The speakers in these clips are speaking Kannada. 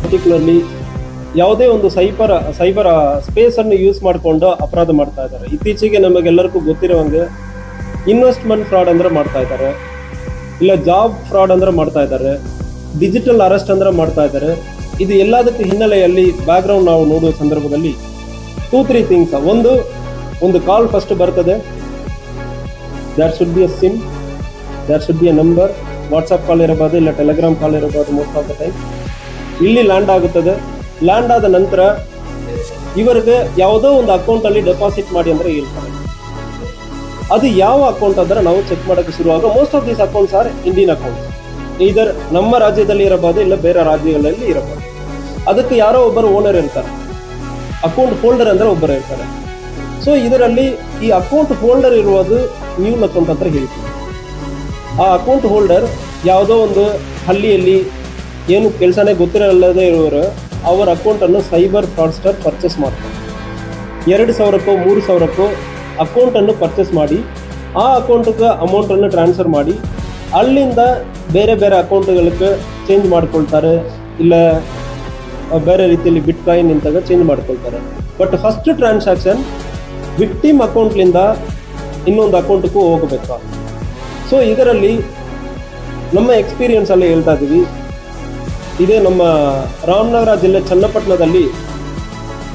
ಪರ್ಟಿಕ್ಯುಲರ್ಲಿ ಯಾವುದೇ ಒಂದು ಸೈಬರ್ ಸ್ಪೇಸನ್ನು ಯೂಸ್ ಮಾಡಿಕೊಂಡು ಅಪರಾಧ ಮಾಡ್ತಾ ಇದ್ದಾರೆ. ಇತ್ತೀಚೆಗೆ ನಮಗೆಲ್ಲರಿಗೂ ಗೊತ್ತಿರುವಂಗೆ ಇನ್ವೆಸ್ಟ್ಮೆಂಟ್ ಫ್ರಾಡ್ ಅಂದ್ರೆ ಮಾಡ್ತಾ ಇದ್ದಾರೆ, ಇಲ್ಲ ಜಾಬ್ ಫ್ರಾಡ್ ಅಂದ್ರೆ ಮಾಡ್ತಾ ಇದ್ದಾರೆ, ಡಿಜಿಟಲ್ ಅರೆಸ್ಟ್ ಅಂದ್ರೆ ಮಾಡ್ತಾ ಇದ್ದಾರೆ. ಇದು ಎಲ್ಲದಕ್ಕೆ ಹಿನ್ನೆಲೆಯಲ್ಲಿ ಬ್ಯಾಕ್ಗ್ರೌಂಡ್ ನಾವು ನೋಡುವ ಸಂದರ್ಭದಲ್ಲಿ 2-3 ಥಿಂಗ್ಸ್. ಒಂದು ಕಾಲ್ ಫಸ್ಟ್ ಬರ್ತದೆ, that should be a sim, that should be a number, WhatsApp ಕಾಲ್ ಇರಬಹುದು, ಇಲ್ಲ ಟೆಲಿಗ್ರಾಮ್ ಕಾಲ್ ಇರಬಹುದು. ಮೋಸ್ಟ್ ಆಫ್ ದ ಟೈಮ್ ಇಲ್ಲಿ ಲ್ಯಾಂಡ್ ಆಗುತ್ತದೆ. ಲ್ಯಾಂಡ್ ಆದ ನಂತರ ಇವರಿಗೆ ಯಾವುದೋ ಒಂದು ಅಕೌಂಟ್ ಅಲ್ಲಿ ಡೆಪಾಸಿಟ್ ಮಾಡಿ ಅಂದ್ರೆ ಹೇಳ್ತಾರೆ. ಅದು ಯಾವ ಅಕೌಂಟ್ ಅಂದ್ರೆ ನಾವು ಚೆಕ್ ಮಾಡೋಕ್ಕೆ ಶುರುವಾಗ most of these accounts are Indian accounts. ಇದರ್ ನಮ್ಮ ರಾಜ್ಯದಲ್ಲಿ ಇರಬಹುದು, ಇಲ್ಲ ಬೇರೆ ರಾಜ್ಯಗಳಲ್ಲಿ ಇರಬಹುದು. ಅದಕ್ಕೆ ಯಾರೋ ಒಬ್ಬರು ಓನರ್ ಇರ್ತಾರೆ, ಅಕೌಂಟ್ ಹೋಲ್ಡರ್ ಅಂದ್ರೆ ಒಬ್ಬರು ಇರ್ತಾರೆ. ಸೊ ಇದರಲ್ಲಿ ಈ ಅಕೌಂಟ್ ಹೋಲ್ಡರ್ ಇರುವುದು ನ್ಯೂ ಅಕೌಂಟ್ ಅಂತ ಹೇಳ್ತೀವಿ. ಆ ಅಕೌಂಟ್ ಹೋಲ್ಡರ್ ಯಾವುದೋ ಒಂದು ಹಳ್ಳಿಯಲ್ಲಿ ಏನು ಕೆಲಸನೇ ಗೊತ್ತಿರಲ್ಲದೆ ಇರುವವರು ಅವರ ಅಕೌಂಟನ್ನು ಸೈಬರ್ ಫ್ರಾಡ್ಸ್ಟರ್ ಪರ್ಚೇಸ್ ಮಾಡ್ತಾರೆ. 2,000ಕ್ಕೋ 3,000ಕ್ಕೋ ಅಕೌಂಟನ್ನು ಪರ್ಚೇಸ್ ಮಾಡಿ ಆ ಅಕೌಂಟ್ಗೆ ಅಮೌಂಟನ್ನು ಟ್ರಾನ್ಸ್ಫರ್ ಮಾಡಿ ಅಲ್ಲಿಂದ ಬೇರೆ ಬೇರೆ ಅಕೌಂಟ್ಗಳಿಗೆ ಚೇಂಜ್ ಮಾಡ್ಕೊಳ್ತಾರೆ, ಇಲ್ಲ ಬೇರೆ ರೀತಿಯಲ್ಲಿ ಬಿಟ್ ಕಾಯಿನ್ ಇಂತಾಗ ಚೇಂಜ್ ಮಾಡ್ಕೊಳ್ತಾರೆ. ಬಟ್ ಫಸ್ಟ್ ಟ್ರಾನ್ಸಾಕ್ಷನ್ ವಿಕ್ಟಿಮ್ ಅಕೌಂಟ್ಲಿಂದ ಇನ್ನೊಂದು ಅಕೌಂಟ್ಗೂ ಹೋಗಬೇಕು. ಸೊ ಇದರಲ್ಲಿ ನಮ್ಮ ಎಕ್ಸ್ಪೀರಿಯನ್ಸಲ್ಲಿ ಹೇಳ್ತಾ ಇದ್ದೀವಿ. ಇದೇ ನಮ್ಮ ರಾಮನಗರ ಜಿಲ್ಲೆ ಚನ್ನಪಟ್ಟಣದಲ್ಲಿ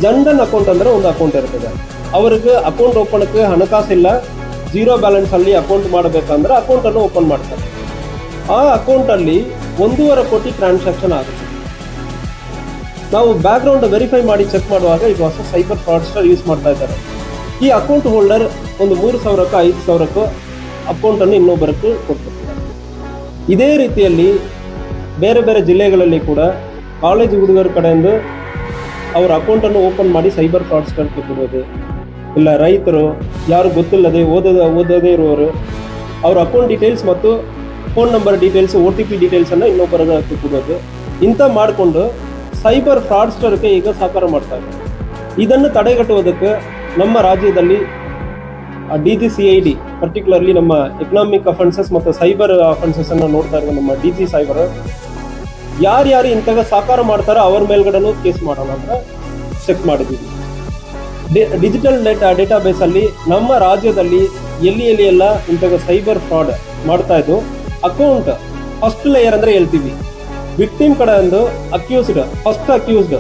ಜನ್ಧನ್ ಅಕೌಂಟ್ ಅಂದರೆ ಒಂದು ಅಕೌಂಟ್ ಇರ್ತದೆ. ಅವರಿಗೆ ಅಕೌಂಟ್ ಓಪನ್ಗೆ ಹಣಕಾಸಿಲ್ಲ, 0 ಬ್ಯಾಲೆನ್ಸ್ ಅಲ್ಲಿ ಅಕೌಂಟ್ ಮಾಡಬೇಕಂದ್ರೆ ಅಕೌಂಟನ್ನು ಓಪನ್ ಮಾಡ್ತಾರೆ. ಆ ಅಕೌಂಟಲ್ಲಿ 1.5 ಕೋಟಿ ಟ್ರಾನ್ಸಾಕ್ಷನ್ ಆಗುತ್ತೆ. ನಾವು ಬ್ಯಾಕ್ಗ್ರೌಂಡ್ ವೆರಿಫೈ ಮಾಡಿ ಚೆಕ್ ಮಾಡುವಾಗ ಇದು ಹೊಸ ಸೈಬರ್ ಫ್ರಾಡ್ಸ್ಟರ್ ಯೂಸ್ ಮಾಡ್ತಾ ಇದ್ದಾರೆ. ಈ ಅಕೌಂಟ್ ಹೋಲ್ಡರ್ ಒಂದು 3,000ಕ್ಕೋ 5,000ಕ್ಕೋ ಅಕೌಂಟನ್ನು ಇನ್ನೊಬ್ಬರಿಗೆ ಕೊಡ್ತಿರ್ತಾರೆ. ಇದೇ ರೀತಿಯಲ್ಲಿ ಬೇರೆ ಬೇರೆ ಜಿಲ್ಲೆಗಳಲ್ಲಿ ಕೂಡ ಕಾಲೇಜ್ ಹುಡುಗರ ಕಡೆಯಿಂದ ಅವರ ಅಕೌಂಟನ್ನು ಓಪನ್ ಮಾಡಿ ಸೈಬರ್ ಫ್ರಾಡ್ಸ್ಟರ್ಗೆ ಕೊಡೋದು, ಇಲ್ಲ ರೈತರು ಯಾರು ಗೊತ್ತಿಲ್ಲದೆ ಓದದೇ ಇರುವವರು ಅವ್ರ ಅಕೌಂಟ್ ಡೀಟೇಲ್ಸ್ ಮತ್ತು ಫೋನ್ ನಂಬರ್ ಡೀಟೇಲ್ಸ್, OTP ಡೀಟೇಲ್ಸನ್ನು ಇನ್ನೊಬ್ಬರಿಗೆ ಕೊಡೋದು, ಇಂಥ ಮಾಡಿಕೊಂಡು ಸೈಬರ್ ಫ್ರಾಡ್ಸ್ಟರ್ಗೆ ಈಗ ಸಹಕಾರ ಮಾಡ್ತಾ ಇದ್ದಾರೆ. ಇದನ್ನು ತಡೆಗಟ್ಟುವುದಕ್ಕೆ ನಮ್ಮ ರಾಜ್ಯದಲ್ಲಿ DGCID, ಪರ್ಟಿಕ್ಯುಲರ್ಲಿ ನಮ್ಮ ಎಕನಾಮಿಕ್ ಅಫೆನ್ಸಸ್ ಮತ್ತು ಸೈಬರ್ ಅಫೆನ್ಸಸ್ ಅನ್ನು ನೋಡ್ತಾ ಇರೋ ನಮ್ಮ DG ಸೈಬರ್ ಯಾರ್ಯಾರು ಇಂಥಾಗ ಸಹಕಾರ ಮಾಡ್ತಾರೋ ಅವ್ರ ಮೇಲ್ಗಡೆನೂ ಕೇಸ್ ಮಾಡೋಣ ಅಂತ ಚೆಕ್ ಮಾಡಿದ್ದೀವಿ. ಡಿಜಿಟಲ್ ಡೇಟಾಬೇಸ್ ಅಲ್ಲಿ ನಮ್ಮ ರಾಜ್ಯದಲ್ಲಿ ಎಲ್ಲಿ ಎಲ್ಲ ಇಂಥಾಗ ಸೈಬರ್ ಫ್ರಾಡ್ ಮಾಡ್ತಾ ಇದ್ದು ಅಕೌಂಟ್ ಫಸ್ಟ್ ಲೇಯರ್ ಅಂದ್ರೆ ಹೇಳ್ತೀವಿ. ವಿಕ್ಟಿಮ್ ಕಡೆಯಿಂದ ಫಸ್ಟ್ ಅಕ್ಯೂಸ್ಡ್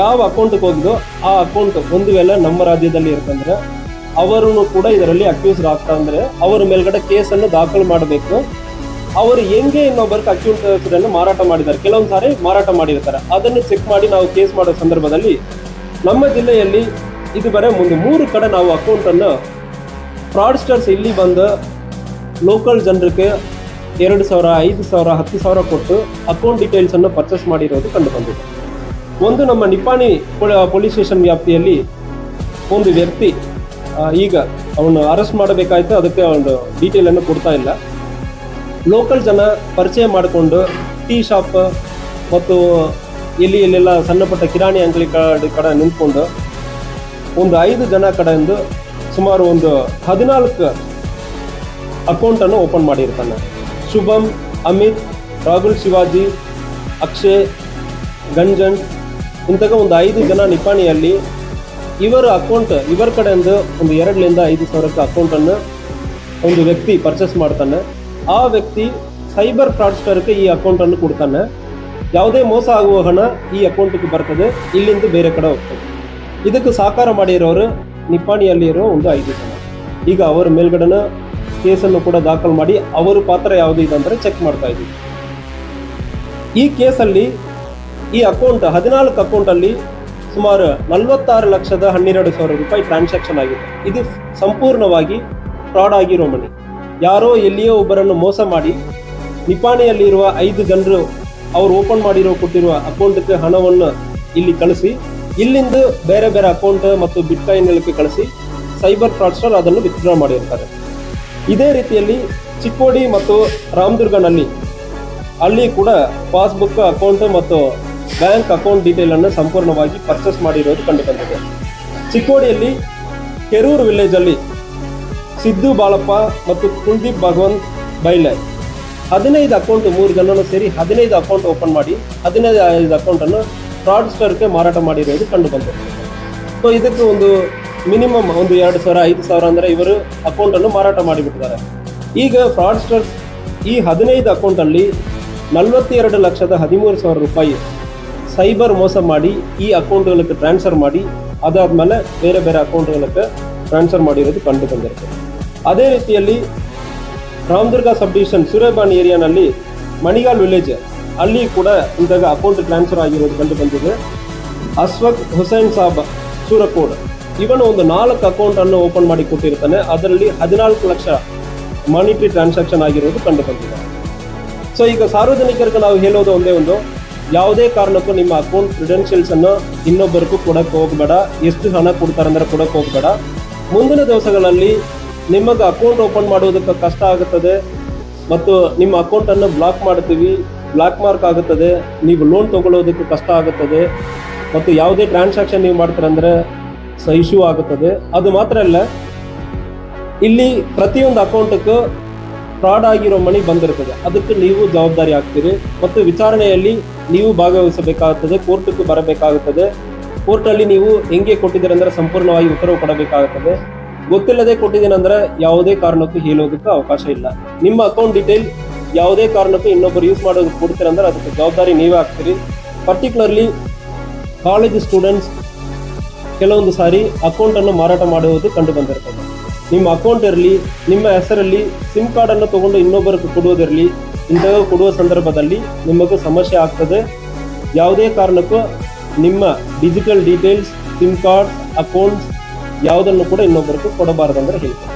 ಯಾವ ಅಕೌಂಟ್ಗೆ ಹೋಗಿದೋ ಆ ಅಕೌಂಟ್ ಒಂದು ವೇಳೆ ನಮ್ಮ ರಾಜ್ಯದಲ್ಲಿ ಇರ್ತಂದ್ರೆ ಅವರನ್ನು ಕೂಡ ಇದರಲ್ಲಿ ಅಕ್ಯೂಸ್ಡ್ ಆಗ್ತಾ ಅಂದ್ರೆ ಅವರ ಮೇಲ್ಗಡೆ ಕೇಸನ್ನು ದಾಖಲು ಮಾಡಬೇಕು. ಅವರು ಹೆಂಗೆ ಇನ್ನೊಬ್ಬರಿಗೆ ಅಕ್ಯೂಸ್ಡ್ ಮಾರಾಟ ಮಾಡಿದ್ದಾರೆ, ಕೆಲವೊಂದು ಸಾರಿ ಮಾರಾಟ ಮಾಡಿರ್ತಾರೆ. ಅದನ್ನು ಚೆಕ್ ಮಾಡಿ ನಾವು ಕೇಸ್ ಮಾಡೋ ಸಂದರ್ಭದಲ್ಲಿ ನಮ್ಮ ಜಿಲ್ಲೆಯಲ್ಲಿ ಇದುವರೆ ಮುಂದೆ 3 ಕಡೆ ನಾವು ಅಕೌಂಟನ್ನು ಫ್ರಾಡ್ಸ್ಟರ್ಸ್ ಇಲ್ಲಿ ಬಂದು ಲೋಕಲ್ ಜನರಿಗೆ 2,000, 5,000, 10,000 ಕೊಟ್ಟು ಅಕೌಂಟ್ ಡೀಟೇಲ್ಸನ್ನು ಪರ್ಚೇಸ್ ಮಾಡಿರೋದು ಕಂಡು ಬಂದಿದೆ. ಒಂದು ನಮ್ಮ ನಿಪ್ಪಾಣಿ ಪೊಲೀಸ್ ಸ್ಟೇಷನ್ ವ್ಯಾಪ್ತಿಯಲ್ಲಿ ಒಂದು ವ್ಯಕ್ತಿ ಈಗ ಅವನು ಅರೆಸ್ಟ್ ಮಾಡಬೇಕಾಯ್ತು, ಅದಕ್ಕೆ ಒಂದು ಡೀಟೇಲನ್ನು ಕೊಡ್ತಾ ಇಲ್ಲ. ಲೋಕಲ್ ಜನ ಪರಿಚಯ ಮಾಡಿಕೊಂಡು ಟೀ ಶಾಪ್ ಮತ್ತು ಎಲ್ಲೆಲ್ಲ ಸಣ್ಣ ಪುಟ್ಟ ಕಿರಾಣಿ ಅಂಗಡಿ ಕಡೆ ನಿಂತ್ಕೊಂಡು ಒಂದು 5 ಜನ ಕಡೆಯಿಂದ ಸುಮಾರು ಒಂದು 14 ಅಕೌಂಟನ್ನು ಓಪನ್ ಮಾಡಿರ್ತಾನೆ. ಶುಭಮ್, ಅಮಿತ್, ರಾಹುಲ್, ಶಿವಾಜಿ, ಅಕ್ಷಯ್, ಗಂಜನ್ ಇಂತಹ ಒಂದು 5 ಜನ ನಿಪ್ಪಾಣಿಯಲ್ಲಿ ಇವರ ಕಡೆಯಿಂದ ಒಂದು 2,000ರಿಂದ 5,000 ಅಕೌಂಟನ್ನು ಒಂದು ವ್ಯಕ್ತಿ ಪರ್ಚೇಸ್ ಮಾಡ್ತಾನೆ. ಆ ವ್ಯಕ್ತಿ ಸೈಬರ್ ಫ್ರಾಡ್ಸ್ಟರ್ಗೆ ಈ ಅಕೌಂಟನ್ನು ಕೊಡ್ತಾನೆ. ಯಾವುದೇ ಮೋಸ ಆಗುವ ಹಣ ಈ ಅಕೌಂಟ್ಗೆ ಬರ್ತದೆ, ಇಲ್ಲಿಂದ ಬೇರೆ ಕಡೆ ಹೋಗ್ತದೆ. ಇದಕ್ಕೆ ಸಹಕಾರ ಮಾಡಿರೋರು ನಿಪ್ಪಾಣಿಯಲ್ಲಿರೋ ಒಂದು 5 ಜನ. ಈಗ ಅವರ ಮೇಲ್ಗಡೆನ ಕೇಸನ್ನು ಕೂಡ ದಾಖಲು ಮಾಡಿ ಅವರ ಪಾತ್ರ ಯಾವುದು ಇದೆ ಅಂದರೆ ಚೆಕ್ ಮಾಡ್ತಾ ಇದ್ದೀವಿ. ಈ ಕೇಸಲ್ಲಿ ಈ ಅಕೌಂಟ್ 14 ಅಕೌಂಟಲ್ಲಿ ಸುಮಾರು 46,12,000 ರೂಪಾಯಿ ಟ್ರಾನ್ಸಾಕ್ಷನ್ ಆಗಿದೆ. ಇದು ಸಂಪೂರ್ಣವಾಗಿ ಫ್ರಾಡ್ ಆಗಿರೋ ಮನಿ. ಯಾರೋ ಎಲ್ಲಿಯೋ ಒಬ್ಬರನ್ನು ಮೋಸ ಮಾಡಿ ನಿಪ್ಪಾಣಿಯಲ್ಲಿರುವ 5 ಜನರು ಅವರು ಓಪನ್ ಕೊಟ್ಟಿರುವ ಅಕೌಂಟ್ಗೆ ಹಣವನ್ನು ಇಲ್ಲಿ ಕಳಿಸಿ ಇಲ್ಲಿಂದ ಬೇರೆ ಬೇರೆ ಅಕೌಂಟ್ ಮತ್ತು ಬಿಟ್ಕಾಯಿನ್ಗಳಿಗೆ ಕಳಿಸಿ ಸೈಬರ್ ಫ್ರಾಡ್ಸ್ಟರ್ ಅದನ್ನು ವಿತ್ಡ್ರಾ ಮಾಡಿರ್ತಾರೆ. ಇದೇ ರೀತಿಯಲ್ಲಿ ಚಿಕ್ಕೋಡಿ ಮತ್ತು ರಾಮದುರ್ಗನಲ್ಲಿ ಅಲ್ಲಿ ಕೂಡ ಪಾಸ್ಬುಕ್ ಅಕೌಂಟ್ ಮತ್ತು ಬ್ಯಾಂಕ್ ಅಕೌಂಟ್ ಡೀಟೇಲನ್ನು ಸಂಪೂರ್ಣವಾಗಿ ಪರ್ಚೇಸ್ ಮಾಡಿರೋದು ಕಂಡುಬಂದಿದೆ. ಚಿಕ್ಕೋಡಿಯಲ್ಲಿ ಕೆರೂರು ವಿಲೇಜಲ್ಲಿ ಸಿದ್ದು ಬಾಳಪ್ಪ ಮತ್ತು ಕುಲ್ದೀಪ್ ಭಗವಂತ್ ಬೈಲೆ 15 ಅಕೌಂಟ್ 3 ಜನನು ಸೇರಿ 15 ಅಕೌಂಟ್ ಓಪನ್ ಮಾಡಿ 15 ಅಕೌಂಟನ್ನು ಫ್ರಾಡ್ಸ್ಟರ್ಗೆ ಮಾರಾಟ ಮಾಡಿರೋದು ಕಂಡು ಬಂದಿರ್ತದೆ. ಸೊ ಇದಕ್ಕೆ ಒಂದು ಮಿನಿಮಮ್ ಒಂದು 2,000 5,000 ಅಂದರೆ ಇವರು ಅಕೌಂಟನ್ನು ಮಾರಾಟ ಮಾಡಿಬಿಟ್ಟಿದ್ದಾರೆ. ಈಗ ಫ್ರಾಡ್ಸ್ಟರ್ಸ್ ಈ 15 ಅಕೌಂಟಲ್ಲಿ 42,13,000 ರೂಪಾಯಿ ಸೈಬರ್ ಮೋಸ ಮಾಡಿ ಈ ಅಕೌಂಟ್ಗಳಿಗೆ ಟ್ರಾನ್ಸ್ಫರ್ ಮಾಡಿ ಅದಾದಮೇಲೆ ಬೇರೆ ಬೇರೆ ಅಕೌಂಟ್ಗಳಿಗೆ ಟ್ರಾನ್ಸ್ಫರ್ ಮಾಡಿರೋದು ಕಂಡು ಬಂದಿರ್ತದೆ. ಅದೇ ರೀತಿಯಲ್ಲಿ Ramdurg sub division Suryaban ಏರಿಯಾನಲ್ಲಿ ಮಣಿಗಾಲ್ village ಅಲ್ಲಿ ಕೂಡ ಇಂದಾಗ ಅಕೌಂಟ್ ಟ್ರಾನ್ಸ್ಫರ್ ಆಗಿರೋದು ಕಂಡು ಬಂದಿದೆ. ಅಶ್ವಕ್ ಹುಸೇನ್ ಸಾಬ್ ಸೂರಕೋಡ್ ಇವನು ಒಂದು 4 ಅಕೌಂಟನ್ನು ಓಪನ್ ಮಾಡಿ ಕೊಟ್ಟಿರ್ತಾನೆ. ಅದರಲ್ಲಿ 14 ಲಕ್ಷ ಮಾನಿಟರಿ ಟ್ರಾನ್ಸಾಕ್ಷನ್ ಆಗಿರೋದು ಕಂಡು ಬಂದಿದೆ. ಸೊ ಈಗ ಸಾರ್ವಜನಿಕರಿಗೆ ನಾವು ಹೇಳೋದು ಒಂದೇ ಒಂದು, ಯಾವುದೇ ಕಾರಣಕ್ಕೂ ನಿಮ್ಮ ಅಕೌಂಟ್ ಕ್ರಿಡೆನ್ಷಿಯಲ್ಸನ್ನು ಇನ್ನೊಬ್ಬರಿಗೂ ಕೊಡೋಕ್ಕೆ ಹೋಗಬೇಡ. ಎಷ್ಟು ಹಣ ಕೊಡ್ತಾರೆ ಅಂದರೆ ಕೊಡೋಕ್ಕೆ ಹೋಗಬೇಡ. ಮುಂದಿನ ದಿವಸಗಳಲ್ಲಿ ನಿಮಗೆ ಅಕೌಂಟ್ ಓಪನ್ ಮಾಡೋದಕ್ಕೆ ಕಷ್ಟ ಆಗುತ್ತದೆ ಮತ್ತು ನಿಮ್ಮ ಅಕೌಂಟನ್ನು ಬ್ಲಾಕ್ ಮಾಡ್ತೀವಿ, ಬ್ಲಾಕ್ ಮಾರ್ಕ್ ಆಗುತ್ತದೆ, ನೀವು ಲೋನ್ ತೊಗೊಳ್ಳೋದಕ್ಕೆ ಕಷ್ಟ ಆಗುತ್ತದೆ ಮತ್ತು ಯಾವುದೇ ಟ್ರಾನ್ಸಾಕ್ಷನ್ ನೀವು ಮಾಡ್ತೀರ ಅಂದರೆ ಇಶ್ಯೂ ಆಗುತ್ತದೆ. ಅದು ಮಾತ್ರ ಅಲ್ಲ, ಇಲ್ಲಿ ಪ್ರತಿಯೊಂದು ಅಕೌಂಟಕ್ಕೂ ಫ್ರಾಡ್ ಆಗಿರೋ ಮನಿ ಬಂದಿರ್ತದೆ, ಅದಕ್ಕೆ ನೀವು ಜವಾಬ್ದಾರಿ ಆಗ್ತೀರಿ ಮತ್ತು ವಿಚಾರಣೆಯಲ್ಲಿ ನೀವು ಭಾಗವಹಿಸಬೇಕಾಗುತ್ತದೆ, ಕೋರ್ಟಕ್ಕೆ ಬರಬೇಕಾಗುತ್ತದೆ. ಕೋರ್ಟಲ್ಲಿ ನೀವು ಹೆಂಗೆ ಕೊಟ್ಟಿದ್ದೀರಿ ಅಂದರೆ ಸಂಪೂರ್ಣವಾಗಿ ಉತ್ತರವು ಕೊಡಬೇಕಾಗುತ್ತದೆ. ಗೊತ್ತಿಲ್ಲದೆ ಕೊಟ್ಟಿದ್ದೀನಂದ್ರೆ ಯಾವುದೇ ಕಾರಣಕ್ಕೂ ಹೇಳೋದಕ್ಕೆ ಅವಕಾಶ ಇಲ್ಲ. ನಿಮ್ಮ ಅಕೌಂಟ್ ಡೀಟೇಲ್ ಯಾವುದೇ ಕಾರಣಕ್ಕೂ ಇನ್ನೊಬ್ಬರು ಯೂಸ್ ಮಾಡೋದಕ್ಕೆ ಕೊಡ್ತೀರಂದ್ರೆ ಅದಕ್ಕೆ ಜವಾಬ್ದಾರಿ ನೀವೇ ಆಗ್ತೀರಿ. ಪರ್ಟಿಕ್ಯುಲರ್ಲಿ ಕಾಲೇಜ್ ಸ್ಟೂಡೆಂಟ್ಸ್ ಕೆಲವೊಂದು ಸಾರಿ ಅಕೌಂಟನ್ನು ಮಾರಾಟ ಮಾಡುವುದು ಕಂಡು ಬಂದಿರ್ತದೆ. ನಿಮ್ಮ ಅಕೌಂಟ್ ಇರಲಿ, ನಿಮ್ಮ ಹೆಸರಲ್ಲಿ ಸಿಮ್ ಕಾರ್ಡನ್ನು ತೊಗೊಂಡು ಇನ್ನೊಬ್ಬರಿಗೆ ಕೊಡುವುದಿರಲಿ, ಇಂಥವು ಕೊಡುವ ಸಂದರ್ಭದಲ್ಲಿ ನಿಮಗೂ ಸಮಸ್ಯೆ ಆಗ್ತದೆ. ಯಾವುದೇ ಕಾರಣಕ್ಕೂ ನಿಮ್ಮ digital details, sim card, accounts ಯಾವುದನ್ನು ಕೂಡ ಇನ್ನೊಬ್ಬರಿಗೆ ಕೊಡಬಾರದಂದ್ರೆ ಹೇಳ್ತಾರೆ.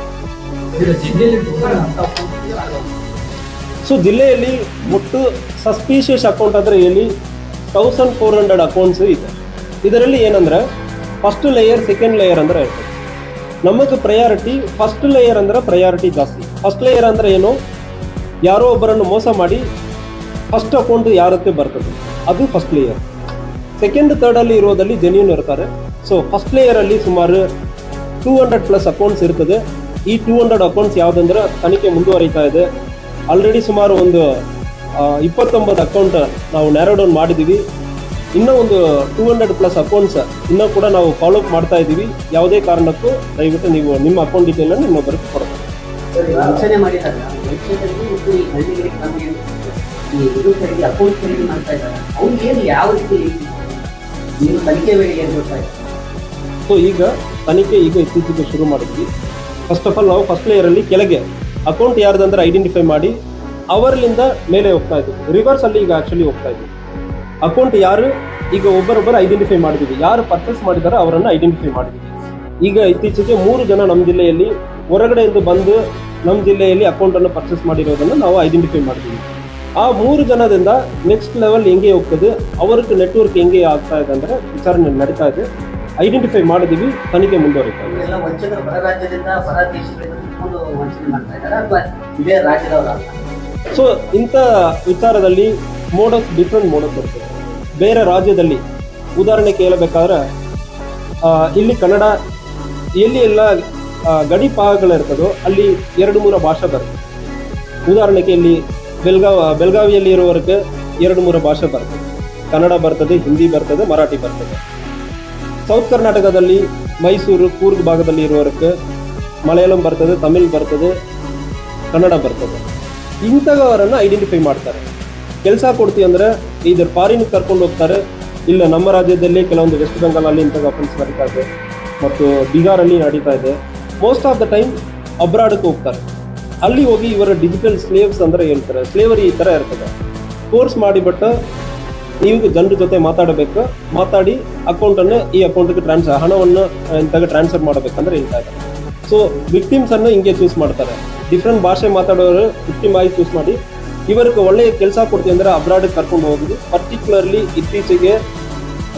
ಸೊ ಜಿಲ್ಲೆಯಲ್ಲಿ ಒಟ್ಟು ಸಸ್ಪೀಷಿಯಸ್ ಅಕೌಂಟ್ ಅಂದರೆ ಇಲ್ಲಿ 1400 ಅಕೌಂಟ್ಸ್ ಇದೆ. ಇದರಲ್ಲಿ ಏನಂದರೆ ಫಸ್ಟ್ ಲೇಯರ್, ಸೆಕೆಂಡ್ ಲೇಯರ್ ಅಂದರೆ ಇರ್ತದೆ. ನಮಗೆ ಪ್ರಯಾರಿಟಿ ಫಸ್ಟ್ ಲೇಯರ್ ಅಂದರೆ ಪ್ರಯಾರಿಟಿ ಜಾಸ್ತಿ. ಫಸ್ಟ್ ಲೇಯರ್ ಅಂದರೆ ಏನು, ಯಾರೋ ಒಬ್ಬರನ್ನು ಮೋಸ ಮಾಡಿ ಫಸ್ಟ್ ಅಕೌಂಟ್ ಯಾರಕ್ಕೆ ಬರ್ತದೆ ಅದು ಫಸ್ಟ್ ಲೇಯರ್. ಸೆಕೆಂಡ್ ಥರ್ಡಲ್ಲಿ ಇರೋದಲ್ಲಿ ಜೆನ್ಯೂನ್ ಇರ್ತಾರೆ. ಸೊ ಫಸ್ಟ್ ಲೇಯರಲ್ಲಿ ಸುಮಾರು 200+ ಅಕೌಂಟ್ಸ್ ಇರ್ತದೆ. ಈ 200 ಅಕೌಂಟ್ಸ್ ಯಾವುದಂದ್ರೆ ತನಿಖೆ ಮುಂದುವರಿತಾ ಇದೆ. ಆಲ್ರೆಡಿ ಸುಮಾರು ಒಂದು 29 ಅಕೌಂಟ್ ನಾವು ನ್ಯಾರೋ ಡೌನ್ ಮಾಡಿದ್ದೀವಿ. ಇನ್ನೂ ಒಂದು 200+ ಅಕೌಂಟ್ಸ್ ಇನ್ನೂ ಕೂಡ ನಾವು ಫಾಲೋ ಅಪ್ ಮಾಡ್ತಾ ಇದ್ದೀವಿ. ಯಾವುದೇ ಕಾರಣಕ್ಕೂ ದಯವಿಟ್ಟು ನೀವು ನಿಮ್ಮ ಅಕೌಂಟ್ ಡೀಟೇಲನ್ನು ಇನ್ನೊಬ್ಬರಿಗೆ ಕೊಡಬೇಕು. ಸೊ ಈಗ ತನಿಖೆ ಇತ್ತೀಚೆಗೆ ಶುರು ಮಾಡಿದ್ವಿ. ಫಸ್ಟ್ ಆಫ್ ಆಲ್ ನಾವು ಫಸ್ಟ್ ಲೇಯರಲ್ಲಿ ಕೆಳಗೆ ಅಕೌಂಟ್ ಯಾರ್ದಂದ್ರೆ ಐಡೆಂಟಿಫೈ ಮಾಡಿ ಅವರಿಂದ ಮೇಲೆ ಹೋಗ್ತಾ ಇದ್ವಿ. ರಿವರ್ಸಲ್ಲಿ ಈಗ ಆ್ಯಕ್ಚುಲಿ ಹೋಗ್ತಾ ಇದ್ವಿ. ಅಕೌಂಟ್ ಯಾರು ಈಗ ಒಬ್ಬರೊಬ್ಬರು ಐಡೆಂಟಿಫೈ ಮಾಡಿದ್ದೀವಿ, ಯಾರು ಪರ್ಚೇಸ್ ಮಾಡಿದಾರೋ ಅವರನ್ನು ಐಡೆಂಟಿಫೈ ಮಾಡಿದ್ದೀವಿ. ಈಗ ಇತ್ತೀಚೆಗೆ 3 ಜನ ನಮ್ಮ ಜಿಲ್ಲೆಯಲ್ಲಿ ಹೊರಗಡೆಯಿಂದ ಬಂದು ನಮ್ಮ ಜಿಲ್ಲೆಯಲ್ಲಿ ಅಕೌಂಟನ್ನು ಪರ್ಚೇಸ್ ಮಾಡಿರೋದನ್ನು ನಾವು ಐಡೆಂಟಿಫೈ ಮಾಡಿದ್ದೀವಿ. ಆ 3 ಜನದಿಂದ ನೆಕ್ಸ್ಟ್ ಲೆವೆಲ್ ಹೆಂಗೆ ಹೋಗ್ತದೆ, ಅವ್ರಿಗೆ ನೆಟ್ವರ್ಕ್ ಹೆಂಗೆ ಆಗ್ತಾ ಇದೆ ಅಂದರೆ ವಿಚಾರಣೆ ನಡೀತಾ ಇದೆ. ಐಡೆಂಟಿಫೈ ಮಾಡಿದ್ದೀವಿ, ತನಿಖೆ ಮುಂದುವರಿತಾ ಇದೆ. ಸೊ ಇಂಥ ವಿಚಾರದಲ್ಲಿ ಡಿಫ್ರೆಂಟ್ ಮೋಡಸ್ ಇರ್ತದೆ. ಬೇರೆ ರಾಜ್ಯದಲ್ಲಿ ಉದಾಹರಣೆ ಕೇಳಬೇಕಾದ್ರೆ ಇಲ್ಲಿ ಕನ್ನಡ ಎಲ್ಲಿ ಎಲ್ಲ ಗಡಿ ಭಾಗಗಳಿರ್ತದೋ ಅಲ್ಲಿ 2-3 ಭಾಷೆ ಬರ್ತದೆ. ಉದಾಹರಣೆಗೆ ಇಲ್ಲಿ ಬೆಳಗಾವಿಯಲ್ಲಿ ಇರುವವರಿಗೆ 2-3 ಭಾಷೆ ಬರ್ತದೆ. ಕನ್ನಡ ಬರ್ತದೆ, ಹಿಂದಿ ಬರ್ತದೆ, ಮರಾಠಿ ಬರ್ತದೆ. ಸೌತ್ ಕರ್ನಾಟಕದಲ್ಲಿ ಮೈಸೂರು, ಕೂರ್ಗ್ ಭಾಗದಲ್ಲಿ ಇರುವವರಿಗೆ ಮಲಯಾಳಂ ಬರ್ತದೆ, ತಮಿಳ್ ಬರ್ತದೆ, ಕನ್ನಡ ಬರ್ತದೆ. ಇಂಥವರನ್ನು ಐಡೆಂಟಿಫೈ ಮಾಡ್ತಾರೆ. ಕೆಲಸ ಕೊಡ್ತೀವಿ ಅಂದರೆ ಇದರ ಫಾರಿನ್ ಕರ್ಕೊಂಡು ಹೋಗ್ತಾರೆ. ಇಲ್ಲ ನಮ್ಮ ರಾಜ್ಯದಲ್ಲಿ ಕೆಲವೊಂದು ವೆಸ್ಟ್ ಬೆಂಗಾಲಲ್ಲಿ ಇಂಥ ಅಫೆನ್ಸ್ ನಡೀತಾ ಇದೆ ಮತ್ತು ಬಿಹಾರಲ್ಲಿ ನಡೀತಾ ಇದೆ. ಮೋಸ್ಟ್ ಆಫ್ ದ ಟೈಮ್ ಅಬ್ರಾಡ್ಗೆ ಹೋಗ್ತಾರೆ. ಅಲ್ಲಿ ಹೋಗಿ ಇವರ ಡಿಜಿಟಲ್ ಸ್ಲೇವ್ಸ್ ಅಂದರೆ ಹೇಳ್ತಾರೆ. ಸ್ಲೇವರಿ ಈ ಥರ ಇರ್ತದೆ. ಕೋರ್ಸ್ ಮಾಡಿಬಿಟ್ಟು ನೀವು ಜನರ ಜೊತೆ ಮಾತಾಡಬೇಕು, ಮಾತಾಡಿ ಅಕೌಂಟನ್ನು ಈ ಅಕೌಂಟಿಗೆ ಹಣವನ್ನು ಇಂತಾಗ ಟ್ರಾನ್ಸ್ಫರ್ ಮಾಡಬೇಕಂದ್ರೆ ಹೇಳ್ತಾ ಇದ್ದಾರೆ. ಸೊ ವಿಕ್ಟಿಮ್ಸನ್ನು ಹಿಂಗೆ ಚೂಸ್ ಮಾಡ್ತಾರೆ. ಡಿಫ್ರೆಂಟ್ ಭಾಷೆ ಮಾತಾಡೋರು ವಿಕ್ಟಿಮ್ ಆಗಿ ಚೂಸ್ ಮಾಡಿ ಇವರಿಗೆ ಒಳ್ಳೆಯ ಕೆಲಸ ಕೊಡ್ತೀವಿ ಅಂದರೆ ಅಬ್ರಾಡಿಗೆ ಕರ್ಕೊಂಡು ಹೋಗೋದು. ಪರ್ಟಿಕ್ಯುಲರ್ಲಿ ಇತ್ತೀಚೆಗೆ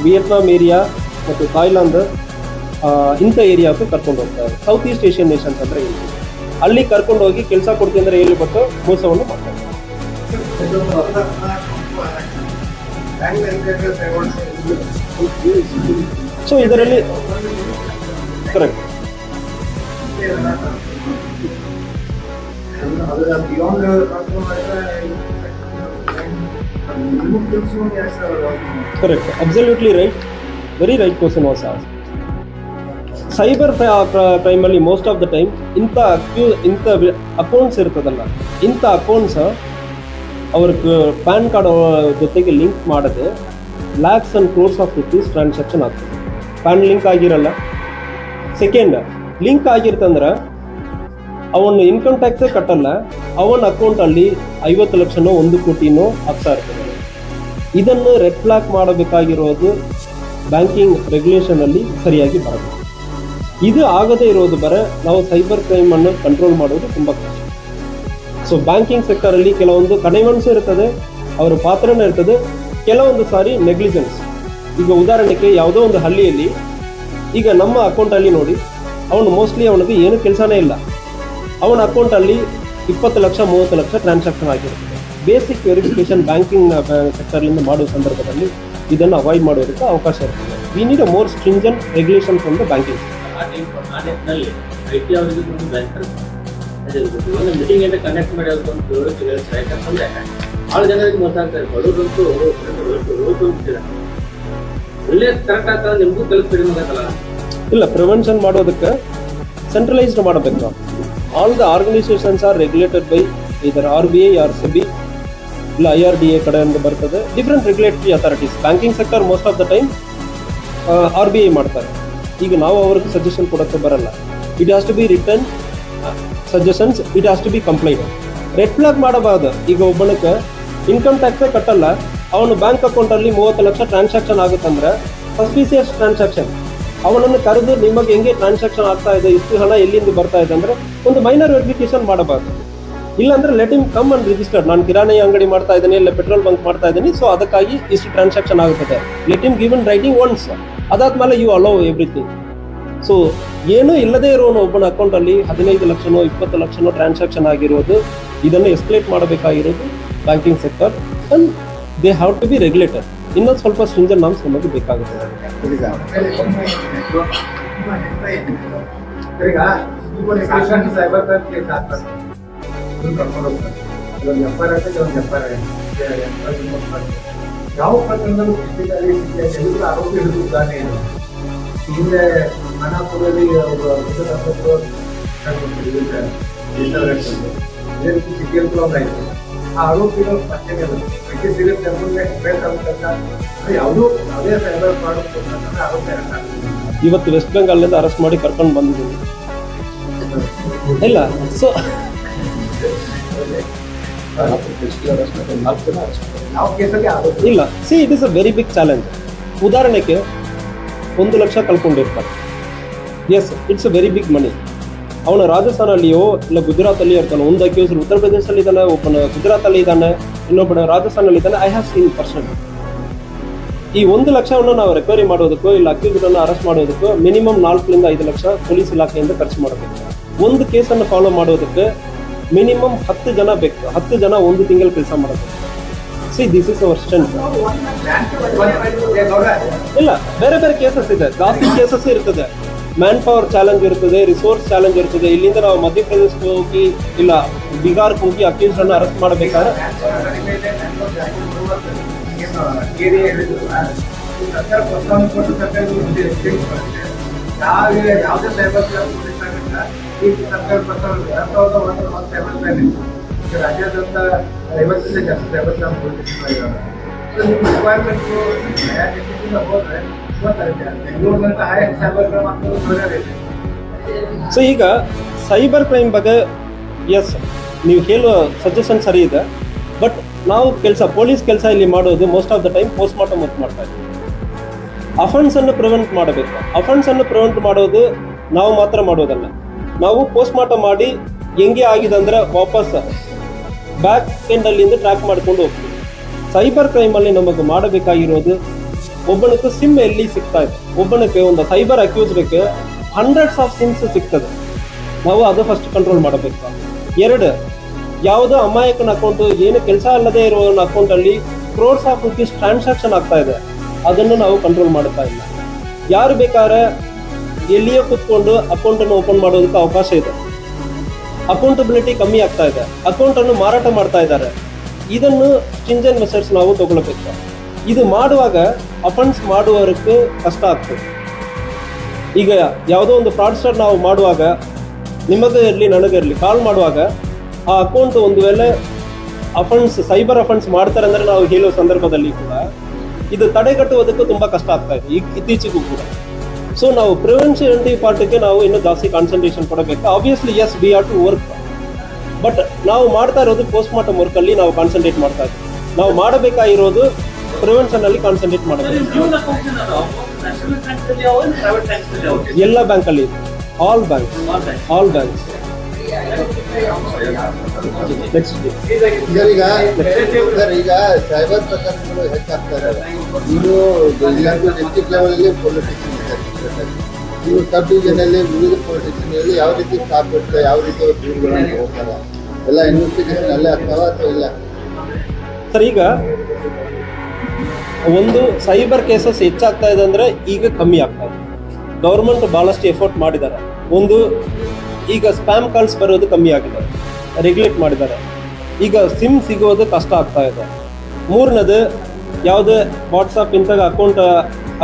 ವಿಯೆಟ್ನಾಂ ಏರಿಯಾ ಮತ್ತು ಥಾಯ್ಲ್ಯಾಂಡ್ ಇಂಥ ಏರಿಯಾಕ್ಕೆ ಕರ್ಕೊಂಡು ಹೋಗ್ತಾರೆ. ಸೌತ್ ಈಸ್ಟ್ ಏಷ್ಯನ್ ನೇಷನ್ಸ್ ಅಂದರೆ ಹೇಳ್ತೀವಿ. ಅಲ್ಲಿ ಕರ್ಕೊಂಡು ಹೋಗಿ ಕೆಲಸ ಕೊಡ್ತೀವಿ ಅಂದರೆ ಹೇಳಿಬಿಟ್ಟು ಮೋಸವನ್ನು ಮಾಡ್ತಾರೆ. ಸೊ ಇದರಲ್ಲಿ correct Correct. Absolutely right. Very right question was asked. Cyber ಕ್ರೈಮಲ್ಲಿ ಮೋಸ್ಟ್ ಆಫ್ ದ ಟೈಮ್ ಇಂಥ ಅಕೌಂಟ್ಸ್ ಇರ್ತದಲ್ಲ, ಇಂಥ ಅಕೌಂಟ್ಸ್ ಅವ್ರ ಪ್ಯಾನ್ ಕಾರ್ಡ್ ಜೊತೆಗೆ ಲಿಂಕ್ ಮಾಡದೆ lakhs and crores of rupees transaction ಆಗ್ತದೆ. ಪ್ಯಾನ್ ಲಿಂಕ್ ಆಗಿರಲ್ಲ. ಸೆಕೆಂಡ್, ಲಿಂಕ್ ಆಗಿರ್ತಂದ್ರೆ ಅವನು ಇನ್ಕಮ್ ಟ್ಯಾಕ್ಸೇ ಕಟ್ಟಲ್ಲ, ಅವನ ಅಕೌಂಟಲ್ಲಿ 50 ಲಕ್ಷನೋ 1 ಕೋಟಿನೋ ಆಗ್ತಾ ಇರ್ತದೆ. ಇದನ್ನು ರೆಡ್ ಫ್ಲಾಗ್ ಮಾಡಬೇಕಾಗಿರೋದು ಬ್ಯಾಂಕಿಂಗ್ ರೆಗ್ಯುಲೇಷನಲ್ಲಿ ಸರಿಯಾಗಿ ಬರಬೇಕು. ಇದು ಆಗದೇ ಇರೋದು ನಾವು ಸೈಬರ್ ಕ್ರೈಮನ್ನು ಕಂಟ್ರೋಲ್ ಮಾಡೋದು ತುಂಬ ಕಷ್ಟ. ಸೊ ಬ್ಯಾಂಕಿಂಗ್ ಸೆಕ್ಟರಲ್ಲಿ ಕೆಲವೊಂದು ಕನೆವೆನ್ಸ್ ಇರ್ತದೆ, ಅವರ ಪಾತ್ರನೇ ಇರ್ತದೆ, ಕೆಲವೊಂದು ಸಾರಿ ನೆಗ್ಲಿಜೆನ್ಸ್. ಈಗ ಉದಾಹರಣೆಗೆ ಯಾವುದೋ ಒಂದು ಹಳ್ಳಿಯಲ್ಲಿ ಈಗ ನಮ್ಮ ಅಕೌಂಟಲ್ಲಿ ನೋಡಿ, ಅವನು ಮೋಸ್ಟ್ಲಿ ಅವನಿಗೆ ಏನು ಕೆಲಸನೇ ಇಲ್ಲ, ಅವನ ಅಕೌಂಟಲ್ಲಿ 20 ಲಕ್ಷ 30 ಲಕ್ಷ ಟ್ರಾನ್ಸಾಕ್ಷನ್ ಆಗಿರ್ತದೆ. ಬೇಸಿಕ್ ವೆರಿಫಿಕೇಶನ್ ಬ್ಯಾಂಕಿಂಗ್ ಸೆಕ್ಟರ್ಲಿಂದ ಮಾಡುವ ಸಂದರ್ಭದಲ್ಲಿ ಇದನ್ನು ಅವಾಯ್ಡ್ ಮಾಡೋದಕ್ಕೆ ಅವಕಾಶ ಇರ್ತದೆ. We need a more stringent regulation from the banking. ಆ ನಿಟ್ಟಿನಲ್ಲಿ ಐಟಿ ಅವರಿಗೆ ಒಂದು ಬ್ಯಾಂಕರ್ ಒಂದು ಮೀಟಿಂಗ್ ಅಂತ ಕಂಡಕ್ಟ್ ಮಾಡಿ ಅದೊಂದು ಹೇಳ್ತಾರೆ. ಯಾಕಂತಂದ್ರೆ ಭಾಳ ಜನರಿಗೆ ಗೊತ್ತಾಗ್ತಾರೆ, ಬಡವರಂತೂ ಒಳ್ಳೆ ಕರೆಕ್ಟ್ ಆಗ್ತದೆ, ನಿಮಗೂ ಕಲಿಸ್ಬೇಡಿ ಆಗಲ್ಲ. ಇಲ್ಲ, ಪ್ರಿವೆನ್ಷನ್ ಮಾಡೋದಕ್ಕೆ ಸೆಂಟ್ರಲೈಸ್ಡ್ ಮಾಡಬೇಕು. All the organisations are regulated by ಇದರ RBI ಆರ್ SEBI ಇಲ್ಲ IRDA ಕಡೆಯಿಂದ ಬರ್ತದೆ. Different regulatory authorities. Banking sector most of the time RBI ಮಾಡ್ತಾರೆ. ಈಗ ನಾವು ಅವ್ರಿಗೆ ಸಜೆಷನ್ ಕೊಡೋಕ್ಕೆ ಬರಲ್ಲ. It has to be written suggestions, it has to be compliant. Red flag ಮಾಡಬಾರ್ದು. ಈಗ ಒಬ್ಬನಿಗೆ ಇನ್ಕಮ್ ಟ್ಯಾಕ್ಸೇ ಕಟ್ಟಲ್ಲ, ಅವನು ಬ್ಯಾಂಕ್ ಅಕೌಂಟಲ್ಲಿ 30 ಲಕ್ಷ ಟ್ರಾನ್ಸಾಕ್ಷನ್ ಆಗುತ್ತಂದ್ರೆ ಸಸ್ಪಿಸಿಯಸ್ ಟ್ರಾನ್ಸಾಕ್ಷನ್. ಅವನನ್ನು ಕರೆದು ನಿಮಗೆ ಹೆಂಗೆ ಟ್ರಾನ್ಸಾಕ್ಷನ್ ಆಗ್ತಾ ಇದೆ, ಇಷ್ಟು ಹಣ ಎಲ್ಲಿಂದ ಬರ್ತಾ ಇದೆ ಅಂದರೆ ಒಂದು ಮೈನರ್ ವೆರಿಫಿಕೇಶನ್ ಮಾಡಬಾರ್ದು. ಇಲ್ಲಾಂದ್ರೆ let him come and registered. ನಾನು ಕಿರಾಣಿ ಅಂಗಡಿ ಮಾಡ್ತಾ ಇದ್ದೀನಿ, ಇಲ್ಲ ಪೆಟ್ರೋಲ್ ಬಂಕ್ ಮಾಡ್ತಾ ಇದ್ದೀನಿ, ಸೊ ಅದಕ್ಕಾಗಿ ಇಷ್ಟು ಟ್ರಾನ್ಸಾಕ್ಷನ್ ಆಗುತ್ತದೆ. Let him given writing once. ಅದಾದ್ಮೇಲೆ ಯು ಅಲೋ ಎವ್ರಿಥಿಂಗ್. ಸೊ ಏನೂ ಇಲ್ಲದೇ ಇರೋನು ಒಬ್ಬನ ಅಕೌಂಟಲ್ಲಿ 15 ಲಕ್ಷನೋ 20 ಲಕ್ಷನೋ ಟ್ರಾನ್ಸಾಕ್ಷನ್ ಆಗಿರೋದು, ಇದನ್ನು ಎಸ್ಕಲೇಟ್ ಮಾಡಬೇಕಾಗಿರೋದು banking sector and they have to be regulated. ಇನ್ನೊಂದು ಸ್ವಲ್ಪ ಸ್ಟ್ರಿಂಜರ್ ನಾಮ್ಸ್ ನಮಗೆ ಬೇಕಾಗುತ್ತದೆ. ಯಾವ ಪ್ರಕರಣದಲ್ಲೂ ಆರೋಪಿ ಹಿಡಿದಿದ್ದಾನೆ. ಹಿಂದೆ ಮನಾಪುರದಲ್ಲಿ ಸಿಟಿಯಲ್ಲಿ ಆಯಿತು. ಆ ಆರೋಪಿಗಳು ಪತ್ತೆ ಸಿಗುತ್ತೆ ಯಾವುದೂ ಅದೇ ಸೈಬರ್ ಮಾಡೋದು ಆರೋಪಿ ಇವತ್ತು ವೆಸ್ಟ್ ಬೆಂಗಾಲ್ನಿಂದ ಅರೆಸ್ಟ್ ಮಾಡಿ ಕರ್ಕೊಂಡು ಬಂದಿದ್ದೀನಿ. ಇಲ್ಲ, ಸೊ ಇಲ್ಲ, see it is a very big challenge. ಉದಾಹರಣೆಗೆ 1 ಲಕ್ಷ ಕಳ್ಕೊಂಡಿರ್ತಾರೆ. Yes, it's a very big money. ಅವನು ರಾಜಸ್ಥಾನಲ್ಲಿಯೋ ಇಲ್ಲ ಗುಜರಾತಲ್ಲಿಯೋ ಇರ್ತಾನೆ. ಒಂದು ಅಕ್ಯೂಸ್ ಉತ್ತರ ಪ್ರದೇಶದಲ್ಲಿ ಇದ್ದಾನೆ, ಒಬ್ಬನ ಗುಜರಾತಲ್ಲಿ ಇದ್ದಾನೆ, ಇನ್ನೊಬ್ಬನ ರಾಜಸ್ಥಾನಲ್ಲಿ ಇದ್ದಾನೆ. I have seen person. ಈ 1 ಲಕ್ಷವನ್ನು ನಾವು ರಿಕವರಿ ಮಾಡೋದಕ್ಕೂ ಇಲ್ಲ ಅಕ್ಯೂಸ್ಗಳನ್ನು ಅರೆಸ್ಟ್ ಮಾಡೋದಕ್ಕೂ ಮಿನಿಮಮ್ 4 ರಿಂದ 5 ಲಕ್ಷ ಪೊಲೀಸ್ ಇಲಾಖೆಯಿಂದ ಖರ್ಚು ಮಾಡಬೇಕು. ಒಂದು ಕೇಸನ್ನು ಫಾಲೋ ಮಾಡೋದಕ್ಕೆ ಮಿನಿಮಮ್ 10 ಜನ ಬೇಕು. 10 ಜನ 1 ತಿಂಗಳು ಕೆಲಸ ಮಾಡಬೇಕು. See this is our strength. ಇಲ್ಲ, ಬೇರೆ ಬೇರೆ ಕೇಸಸ್ ಇದೆ, ಜಾಸ್ತಿ ಕೇಸಸ್ ಇರ್ತದೆ. ಮ್ಯಾನ್ ಪವರ್ ಚಾಲೆಂಜ್ ಇರ್ತದೆ, ರಿಸೋರ್ಸ್ ಚಾಲೆಂಜ್ ಇರ್ತದೆ. ಇಲ್ಲಿಂದ ನಾವು ಮಧ್ಯಪ್ರದೇಶಕ್ಕೆ ಹೋಗಿ ಇಲ್ಲ ಬಿಹಾರ್ಗೆ ಹೋಗಿ ಅಕ್ಯೂಸ್ಡನ್ನು ಅರೆಸ್ಟ್ ಮಾಡಬೇಕಾದ್ರೆ ಯಾವುದೇ ಸೈಬರ್ ಈ ಸರ್ಕಾರ ರಾಜ್ಯಾದ್ಯಂತ 50 ಜಾಸ್ತಿ ಸೈಬರ್ ಕ್ರೈಮ್ ರಿಕ್ವೈರ್ಮೆಂಟ್ಸು ಹೋದ್ರೆ ಬೆಂಗಳೂರಿನಂತ ಸೈಬರ್ ಕ್ರೈಮ್ ಆಗ್ತದೆ. ಸೊ ಈಗ ಸೈಬರ್ ಕ್ರೈಮ್ ಬಗ್ಗೆ ಎಸ್ ನೀವು ಹೇಳುವ ಸಜೆಷನ್ ಸರಿ ಇದೆ. ಬಟ್ ನಾವು ಪೊಲೀಸ್ ಕೆಲಸ ಇಲ್ಲಿ ಮಾಡೋದು most of the time post mortem work ಮಾಡ್ತಾ ಇದ್ದೀವಿ. ಅಫೆನ್ಸನ್ನು ಪ್ರಿವೆಂಟ್ ಮಾಡಬೇಕು. ಅಫೆನ್ಸನ್ನು ಪ್ರಿವೆಂಟ್ ಮಾಡೋದು ನಾವು ಮಾತ್ರ ಮಾಡೋದಲ್ಲ, ನಾವು ಪೋಸ್ಟ್ ಮಾರ್ಟಮ್ ಮಾಡಿ ಹೆಂಗೆ ಆಗಿದೆ ಅಂದರೆ ವಾಪಸ್ ಬ್ಯಾಕ್ ಎಂಡಲ್ಲಿಂದ ಟ್ರ್ಯಾಕ್ ಮಾಡ್ಕೊಂಡು ಹೋಗ್ತೀವಿ. ಸೈಬರ್ ಕ್ರೈಮಲ್ಲಿ ನಮಗೆ ಮಾಡಬೇಕಾಗಿರೋದು, ಒಬ್ಬನಿಗೆ ಸಿಮ್ ಎಲ್ಲಿ ಸಿಗ್ತಾ ಇದೆ, ಒಬ್ಬನಿಗೆ ಒಂದು ಸೈಬರ್ ಅಕ್ಯೂಸ್ಡ್ಗೆ ಹಂಡ್ರೆಡ್ಸ್ ಆಫ್ ಸಿಮ್ಸ್ ಸಿಗ್ತದೆ. ನಾವು ಅದು ಫಸ್ಟ್ ಕಂಟ್ರೋಲ್ ಮಾಡಬೇಕು. 2, ಯಾವುದೋ ಅಮಾಯಕನ ಅಕೌಂಟು, ಏನು ಕೆಲಸ ಅಲ್ಲದೆ ಇರೋ ಅಕೌಂಟಲ್ಲಿ ಕ್ರೋರ್ಸ್ ಆಫ್ ರುಪೀಸ್ ಟ್ರಾನ್ಸಾಕ್ಷನ್ ಆಗ್ತಾ ಇದೆ, ಅದನ್ನು ನಾವು ಕಂಟ್ರೋಲ್ ಮಾಡ್ತಾ ಇಲ್ಲ. ಯಾರು ಬೇಕಾದ್ರೆ ಎಲ್ಲಿಯೇ ಕೂತ್ಕೊಂಡು ಅಕೌಂಟನ್ನು ಓಪನ್ ಮಾಡೋದಕ್ಕೆ ಅವಕಾಶ ಇದೆ. ಅಕೌಂಟಬಿಲಿಟಿ ಕಮ್ಮಿ ಆಗ್ತಾ ಇದೆ, ಅಕೌಂಟನ್ನು ಮಾರಾಟ ಮಾಡ್ತಾ ಇದ್ದಾರೆ. ಇದನ್ನು ಸ್ಟ್ರಿಂಜೆಂಟ್ ಮೆಷರ್ಸ್ ನಾವು ತಗೊಳ್ಬೇಕು. ಇದು ಮಾಡುವಾಗ ಅಫೆನ್ಸ್ ಮಾಡುವವರಿಗೆ ಕಷ್ಟ ಆಗ್ತದೆ. ಈಗ ಯಾವುದೋ ಒಂದು ಫ್ರಾಡ್ಸ್ಟರ್ ನಾವು ಮಾಡುವಾಗ ನಿಮಗೆ ಇರಲಿ ನನಗೆ ಇರಲಿ ಕಾಲ್ ಮಾಡುವಾಗ ಆ ಅಕೌಂಟ್ ಒಂದು ವೇಳೆ ಸೈಬರ್ ಅಫೆನ್ಸ್ ಮಾಡ್ತಾರೆ ಅಂದರೆ ನಾವು ಹೇಳೋ ಸಂದರ್ಭದಲ್ಲಿ ಕೂಡ ಇದು ತಡೆಗಟ್ಟುವುದಕ್ಕೂ ತುಂಬ ಕಷ್ಟ ಆಗ್ತಾ ಇದೆ ಇತ್ತೀಚೆಗೂ ಕೂಡ. ಸೊ ನಾವು ಪ್ರಿವೆನ್ಷನ್ ಪಾರ್ಟಿಗೆ ನಾವು ಇನ್ನೂ ಜಾಸ್ತಿ ಕಾನ್ಸಂಟ್ರೇಷನ್ ಕೊಡಬೇಕು. Obviously as we are to work, but ನಾವು ಮಾಡ್ತಾ ಇರೋದು ಪೋಸ್ಟ್ ಮಾರ್ಟಮ್ ವರ್ಕಲ್ಲಿ ನಾವು ಕಾನ್ಸಂಟ್ರೇಟ್ ಮಾಡ್ತಾ ಇದ್ದೀವಿ. ನಾವು ಮಾಡಬೇಕಾಗಿರೋದು ಪ್ರಿವೆನ್ಷನ್ ಅಲ್ಲಿ ಕಾನ್ಸಂಟ್ರೇಟ್ ಮಾಡಬೇಕು. ಎಲ್ಲ ಬ್ಯಾಂಕಲ್ಲಿ ಆಲ್ ಬ್ಯಾಂಕ್ಸ್ ನೆಕ್ಸ್ಟ್ ಈಗ ಸೈಬರ್ ಪ್ರಕರಣಗಳು ಹೆಚ್ಚಾಗ್ತಾ ಇದ್ದಾರೆ. ಇನ್ನು ಡಿಸ್ಟ್ರಿಕ್ಟ್ ಲೆವೆಲಲ್ಲಿ ಪೊಲಿಟಿಷಿಯನ್ ಇದ್ದಾರೆ, ಇನ್ನು ಸಬ್ ಡಿವಿಷನಲ್ಲಿ ವಿವಿಧ ಪೊಲಿಟಿಷಿಯನ್ ಯಾವ ರೀತಿ ಸ್ಟಾಪ್ ಇರ್ತದೆ, ಯಾವ ರೀತಿ ದೂರುಗಳನ್ನು ಹೋಗ್ತಾರೆ, ಎಲ್ಲ ಇನ್ವೆಸ್ಟಿಗೇಷನ್ ಅಲ್ಲೇ ಆಗ್ತಾವ ಅಥವಾ ಇಲ್ಲ? ಸರ್, ಈಗ ಒಂದು ಸೈಬರ್ ಕೇಸಸ್ ಹೆಚ್ಚಾಗ್ತಾ ಇದೆ ಅಂದರೆ ಈಗ ಕಮ್ಮಿ ಆಗ್ತಾ ಇದೆ. ಗೌರ್ಮೆಂಟ್ ಭಾಳಷ್ಟು ಎಫರ್ಟ್ ಮಾಡಿದ್ದಾರೆ. ಒಂದು ಈಗ ಸ್ಪ್ಯಾಮ್ ಕಾಲ್ಸ್ ಬರೋದು ಕಮ್ಮಿ ಆಗಿದೆ, ರೆಗ್ಯುಲೇಟ್ ಮಾಡಿದ್ದಾರೆ. ಈಗ ಸಿಮ್ ಸಿಗೋದು ಕಷ್ಟ ಆಗ್ತಾ ಇದೆ. ಮೂರನೇದು ಯಾವುದೇ ವಾಟ್ಸಪ್ ಇಂಥಾಗ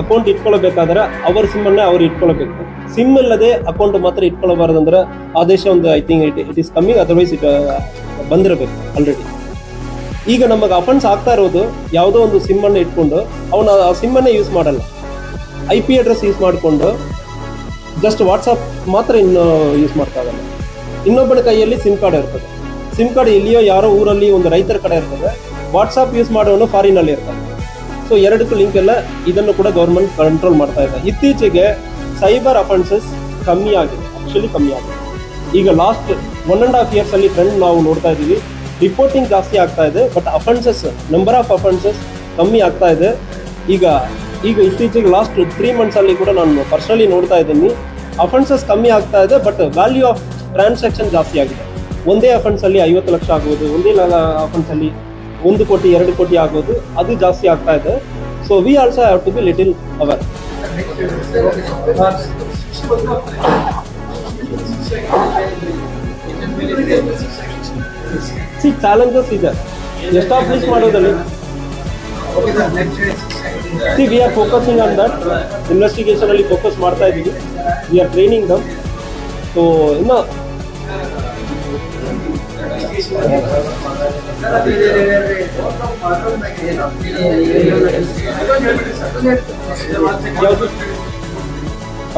ಅಕೌಂಟ್ ಇಟ್ಕೊಳ್ಬೇಕಾದ್ರೆ ಅವ್ರ ಸಿಮ್ಮನ್ನೇ ಅವ್ರು ಇಟ್ಕೊಳ್ಬೇಕು. ಸಿಮ್ ಇಲ್ಲದೆ ಅಕೌಂಟ್ ಮಾತ್ರ ಇಟ್ಕೊಳ್ಬಾರ್ದಂದ್ರೆ ಆದೇಶ ಒಂದು I think it is coming, otherwise it ಬಂದಿರಬೇಕು ಆಲ್ರೆಡಿ. ಈಗ ನಮಗೆ ಅಫೆನ್ಸ್ ಆಗ್ತಾ ಇರೋದು ಯಾವುದೋ ಒಂದು ಸಿಮ್ಮನ್ನು ಇಟ್ಕೊಂಡು ಅವನು ಆ ಸಿಮ್ಮನ್ನೇ ಯೂಸ್ ಮಾಡಲ್ಲ, IP ಅಡ್ರೆಸ್ ಯೂಸ್ ಮಾಡಿಕೊಂಡು ಜಸ್ಟ್ ವಾಟ್ಸಪ್ ಮಾತ್ರ ಇನ್ನು ಯೂಸ್ ಮಾಡ್ತಾ ಇದ್ದಾನೆ. ಇನ್ನೊಬ್ಬನ ಕೈಯಲ್ಲಿ ಸಿಮ್ ಕಾರ್ಡ್ ಇರ್ತದೆ. ಸಿಮ್ ಕಾರ್ಡ್ ಎಲ್ಲಿಯೋ ಯಾರೋ ಊರಲ್ಲಿ ಒಂದು ರೈತರ ಕಡೆ ಇರ್ತದೆ, ವಾಟ್ಸಪ್ ಯೂಸ್ ಮಾಡೋನು ಫಾರಿನಲ್ಲಿ ಇರ್ತಾನೆ. ಸೊ ಎರಡಕ್ಕೂ ಲಿಂಕ್ ಎಲ್ಲ ಇದನ್ನು ಕೂಡ ಗೌರ್ಮೆಂಟ್ ಕಂಟ್ರೋಲ್ ಮಾಡ್ತಾ ಇದೆ. ಇತ್ತೀಚೆಗೆ ಸೈಬರ್ ಅಫೆನ್ಸಸ್ ಕಮ್ಮಿ ಆಗಿದೆ, ಆಕ್ಚುಲಿ ಕಮ್ಮಿ ಆಗಿದೆ. ಈಗ ಲಾಸ್ಟ್ 1.5 years ಅಲ್ಲಿ ಟ್ರೆಂಡ್ ನಾವು ನೋಡ್ತಾ ಇದ್ದೀವಿ. ರಿಪೋರ್ಟಿಂಗ್ ಜಾಸ್ತಿ ಆಗ್ತಾ ಇದೆ, but offences number of offences ಕಮ್ಮಿ ಆಗ್ತಾ ಇದೆ. ಈಗ ಇತ್ತೀಚೆಗೆ ಲಾಸ್ಟ್ 3 months ಅಲ್ಲಿ ಕೂಡ ನಾನು ಪರ್ಸನಲಿ ನೋಡ್ತಾ ಇದ್ದೀನಿ, ಅಫೆನ್ಸಸ್ ಕಮ್ಮಿ ಆಗ್ತಾ ಇದೆ, ಬಟ್ ವ್ಯಾಲ್ಯೂ ಆಫ್ ಟ್ರಾನ್ಸಾಕ್ಷನ್ ಜಾಸ್ತಿ ಆಗಿದೆ. ಒಂದೇ ಅಫೆನ್ಸಲ್ಲಿ 50 ಲಕ್ಷ ಆಗೋದು, ಒಂದೇ ಅಫೆನ್ಸಲ್ಲಿ 1 ಕೋಟಿ 2 ಕೋಟಿ ಆಗೋದು, ಅದು ಜಾಸ್ತಿ ಆಗ್ತಾ ಇದೆ. So we also have to be little aware. Challenges ಇದೆ ಎಸ್ಟಾಬ್ಲಿಷ್ ಮಾಡೋದಲ್ಲಿ. We are focusing on that. Investigation ಅಲ್ಲಿ ಫೋಕಸ್ ಮಾಡ್ತಾ ಇದ್ದೀವಿ. We are training them. So ಇನ್ನು